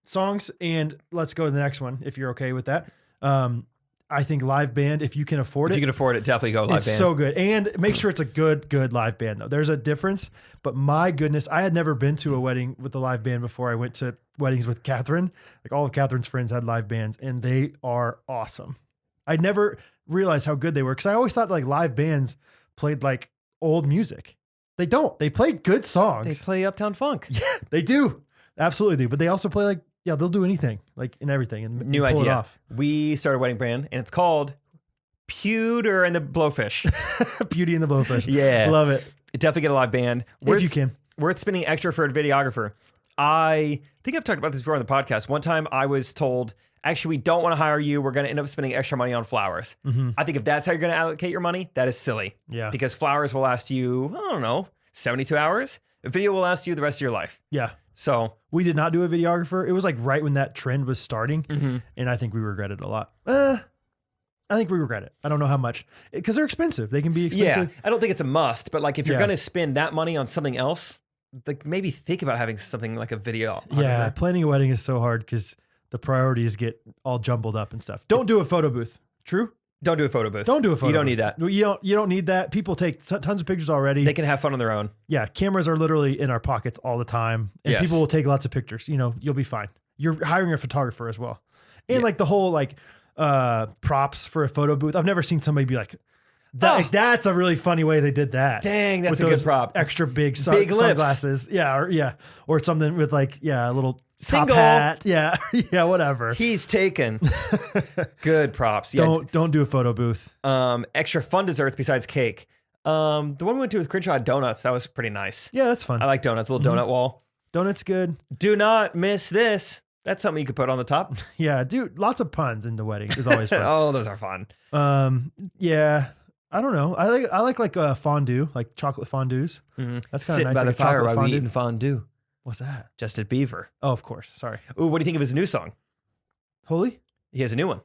songs, and let's go to the next one if you're okay with that. I think live band, if you can afford If it. you can afford it, definitely go live It's band. so good. And make sure it's a good live band, though. There's a difference. But my goodness, I had never been to a wedding with a live band before I went to weddings with Catherine. Like all of Catherine's friends had live bands, and they are awesome. I never realized how good they were because I always thought like live bands played like old music. They don't. They play good songs. They play Uptown Funk. Yeah, they do. Absolutely do. But they also play like, they'll do anything, like in everything, and New pull it idea. off. We started a wedding band, and it's called Pewter and the Blowfish. Beauty and the Blowfish. Yeah. Love it. Definitely get a live band. If you can. Worth spending extra for a videographer. I think I've talked about this before on the podcast. One time I was told, actually, we don't want to hire you. We're going to end up spending extra money on flowers. I think if that's how you're going to allocate your money, that is silly. Yeah. Because flowers will last you, I don't know, 72 hours. A video will last you the rest of your life. Yeah. So We did not do a videographer. It was like right when that trend was starting. And I think we regret it a lot. I think we regret it. I don't know how much. Because they're expensive. They can be expensive. yeah, I don't think it's a must, but like if you're Yeah. going to spend that money on something else, like maybe think about having something like a video. Yeah. Planning a wedding is so hard because the priorities get all jumbled up and stuff. Don't do a photo booth. True? Don't do a photo booth. Don't do a photo You don't booth. need that. You don't need that. People take tons of pictures already. They can have fun on their own. Yeah, cameras are literally in our pockets all the time, and Yes. people will take lots of pictures. You'll be fine. You're hiring a photographer as well, and Yeah. like the whole props for a photo booth. I've never seen somebody be like, that's a really funny way they did that. Dang, that's With a good those prop. Extra big, Big lips. sunglasses. Or something with a little Single. top hat. Yeah, yeah, whatever. He's taken. Good props. Yeah. Don't do a photo booth. Extra fun desserts besides cake. The one we went to with Crenshaw had donuts. That was pretty nice. Yeah, that's fun. I like donuts. A little donut wall. Donuts good. Do not miss this. That's something you could put on the top. Yeah, dude. Lots of puns in the wedding is always fun. Oh, those are fun. Yeah. I don't know. I like fondue, like chocolate fondues. That's kind of Sitting nice. by like the a fire chocolate while we fondue. eating fondue. What's that? Justin Bieber. Oh, of course. Sorry. Ooh, what do you think of his new song? Holy? He has a new one.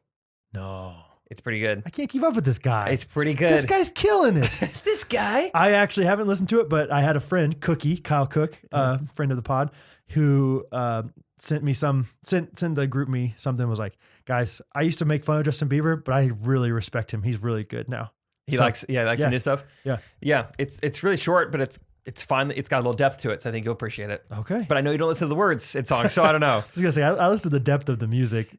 No. It's pretty good. I can't keep up with this guy. It's pretty good. This guy's killing it. This guy. I actually haven't listened to it, but I had a friend, Kyle Cook, friend of the pod, who sent the group me something, was like, guys, I used to make fun of Justin Bieber, but I really respect him. He's really good now. He likes the new stuff. Yeah. Yeah. It's really short, but it's fine. It's got a little depth to it, so I think you'll appreciate it. Okay. But I know you don't listen to the words in songs, so I don't know. I was going to say, I listened to the depth of the music,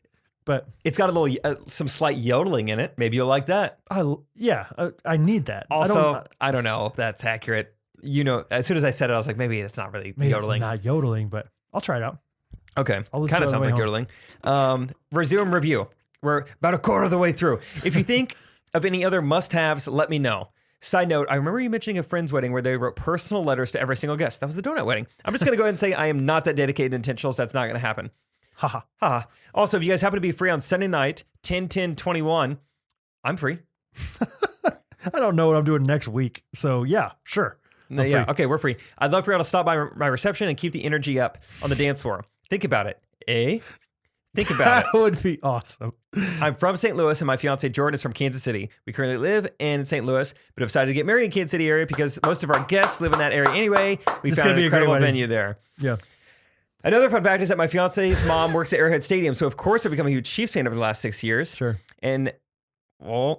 but It's got a little some slight yodeling in it. Maybe you'll like that. I need that. Also, I don't know if that's accurate. As soon as I said it, I was like, maybe it's not really maybe yodeling. it's not yodeling, but I'll try it out. Okay. I'll listen Kind of to it on sounds the like way yodeling. Resume review. We're about a quarter of the way through. If you think of any other must-haves, let me know. Side note, I remember you mentioning a friend's wedding where they wrote personal letters to every single guest. That was the donut wedding. I'm just going to go ahead and say I am not that dedicated and intentional, so that's not going to happen. Haha. Haha. Also, if you guys happen to be free on Sunday night, 10/10/21, I'm free. I don't know what I'm doing next week. So yeah, sure. I'm Yeah, free. okay, we're free. I'd love for y'all to stop by my reception and keep the energy up on the dance floor. Think about it, eh? Think about it. That would be awesome. I'm from St. Louis, and my fiance Jordan is from Kansas City. We currently live in St. Louis, but have decided to get married in Kansas City area because most of our guests live in that area anyway. We It's found gonna an be a great incredible wedding. venue there. Yeah. Another fun fact is that my fiance's mom works at Arrowhead Stadium, so of course I've become a huge Chiefs fan over the last 6 years. Sure. And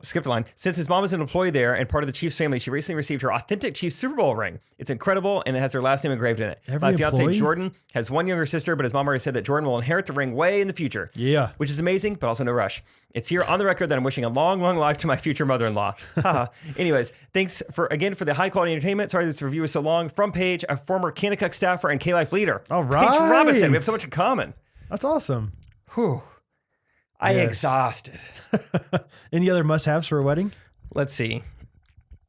skipped a line. Since his mom is an employee there and part of the Chiefs family, she recently received her authentic Chiefs Super Bowl ring. It's incredible, and it has her last name engraved in it. Every My fiance employee? Jordan has one younger sister, but his mom already said that Jordan will inherit the ring way in the future. Yeah. Which is amazing, but also no rush. It's here on the record that I'm wishing a long, long life to my future mother-in-law. Haha. Anyways, thanks for the high-quality entertainment. Sorry this review is so long. From Paige, a former Kanakuk staffer and K-Life leader. All right. Paige Robinson. We have so much in common. That's awesome. Whew. I Yes. exhausted. Any other must-haves for a wedding? Let's see.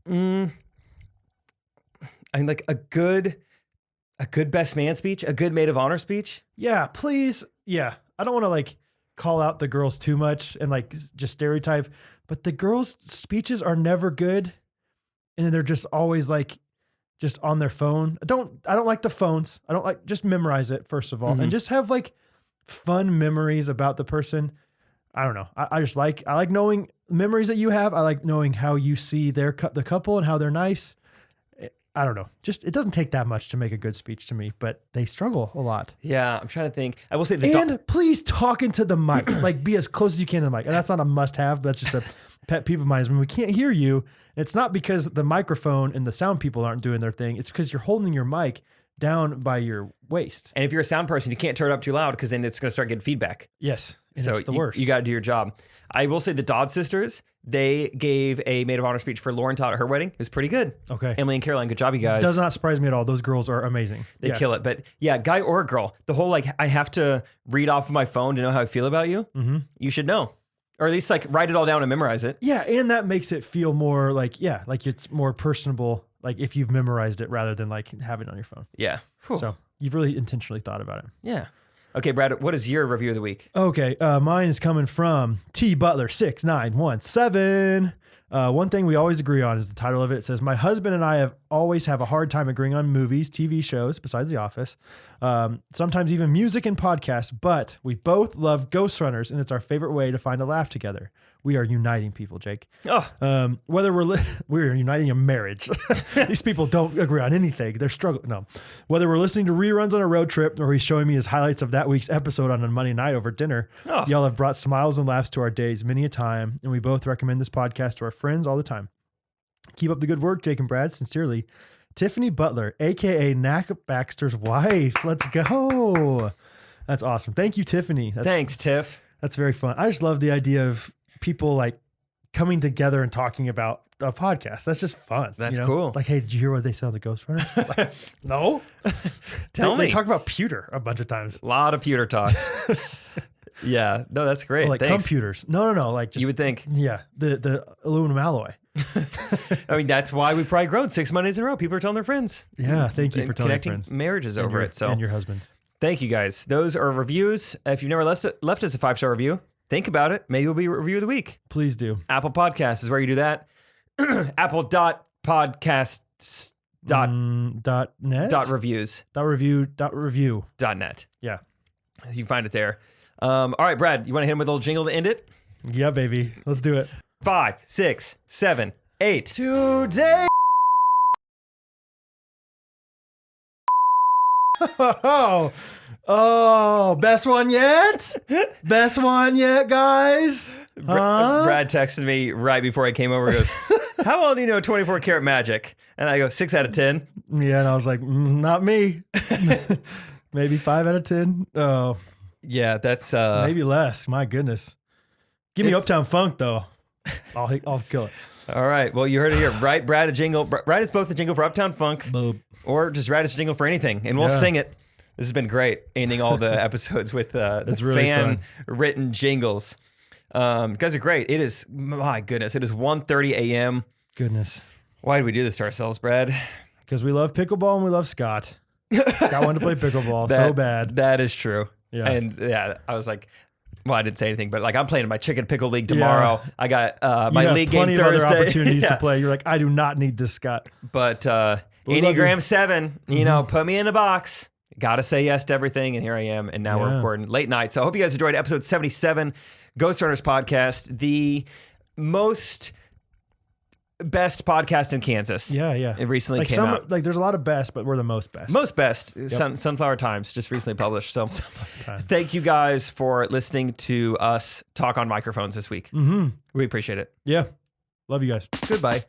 I like a good best man speech, a good maid of honor speech. Yeah, please. Yeah. I don't want to call out the girls too much and just stereotype, but the girls' speeches are never good. And they're just always just on their phone. I don't like the phones. I don't just memorize it first of all, and just have fun memories about the person. I don't know. I like knowing memories that you have. I like knowing how you see the couple and how they're nice. I don't know. Just, it doesn't take that much to make a good speech to me, but they struggle a lot. Yeah, I'm trying to think. I will say Please talk into the mic, be as close as you can to the mic. And that's not a must have, but that's just a pet peeve of mine is when we can't hear you. It's not because the microphone and the sound people aren't doing their thing. It's because you're holding your mic down by your waist. And if you're a sound person, you can't turn it up too loud because then it's going to start getting feedback. Yes. And So it's the worst. You got to do your job. I will say the Dodd sisters, they gave a maid of honor speech for Lauren Todd at her wedding. It was pretty good. Okay. Emily and Caroline, good job, you guys. Does not surprise me at all. Those girls are amazing. They kill it. But yeah, guy or girl, the whole I have to read off of my phone to know how I feel about you. Mm-hmm. You should know. Or at least write it all down and memorize it. Yeah. And that makes it feel more it's more personable. If you've memorized it rather than having it on your phone. Yeah. Whew. So you've really intentionally thought about it. Yeah. Okay, Brad, what is your review of the week? Okay, mine is coming from T Butler 6917. One thing we always agree on is the title of it. It says, my husband and I always have a hard time agreeing on movies, TV shows, besides The Office, sometimes even music and podcasts, but we both love Ghostrunners, and it's our favorite way to find a laugh together. We are uniting people, Jake. Oh, Whether we're uniting a marriage. These people don't agree on anything. They're struggling. No. Whether we're listening to reruns on a road trip or he's showing me his highlights of that week's episode on a Monday night over dinner, y'all have brought smiles and laughs to our days many a time, and we both recommend this podcast to our friends all the time. Keep up the good work, Jake and Brad. Sincerely, Tiffany Butler, a.k.a. Knack Baxter's wife. Let's go. That's awesome. Thank you, Tiffany. thanks, Tiff. That's very fun. I just love the idea of people like coming together and talking about a podcast. That's just fun. That's cool. Like, hey, did you hear what they said on the Ghostrunners? Like, no. Tell me. They talk about pewter a bunch of times. A lot of pewter talk. Yeah. No, that's great. Or like Thanks. computers. No. Like just, You would think. yeah, the aluminum alloy. I mean, that's why we've probably grown 6 Mondays in a row. People are telling their friends. Yeah. Thank you for telling your connecting friends. marriages over it. So And your husband. thank you guys. Those are reviews. If you've never left us a 5-star review, think about it. Maybe it'll be a review of the week. Please do. Apple Podcasts is where you do that. Apple.podcasts. .net? .reviews. .review. .net. Yeah. You can find it there. All right, Brad, you want to hit him with a little jingle to end it? Yeah, baby. Let's do it. 5, 6, 7, 8. Today. Oh, best one yet? Best one yet, guys? Huh? Brad texted me right before I came over. He goes, how well do you know 24 karat magic? And I go, 6 out of 10. Yeah, and I was like, not me. Maybe 5 out of 10. Oh, Yeah, that's maybe less. My goodness. Give me Uptown Funk though. I'll kill it. all right. Well, you heard it here. Right, Brad, a jingle. Brad is both a jingle for Uptown Funk Boop. or just Brad is a jingle for anything, and we'll Yeah. sing it. This has been great, ending all the episodes with the really fan-written jingles. Guys are great. It is, my goodness, it is 1:30 a.m. Goodness. Why do we do this to ourselves, Brad? Because we love pickleball and we love Scott. Scott wanted to play pickleball so bad. That is true. Yeah. And yeah, I was like, well, I didn't say anything, but like I'm playing in my chicken pickle league tomorrow. Yeah. I got You my have league game plenty of Thursday. other opportunities Yeah. to play. You're like, I do not need this, Scott. But we love Enneagram you. 7, you know, put me in a box. Got to say yes to everything, and here I am. And now we're Yeah. recording late night. So I hope you guys enjoyed episode 77, Ghostrunners podcast, the best podcast in Kansas. Yeah. It recently Like came out. like there's a lot of best, but we're the most best. Most best. Sunflower Times just recently published. So time. thank you guys for listening to us talk on microphones this week. Mm-hmm. We appreciate it. Yeah. Love you guys. Goodbye.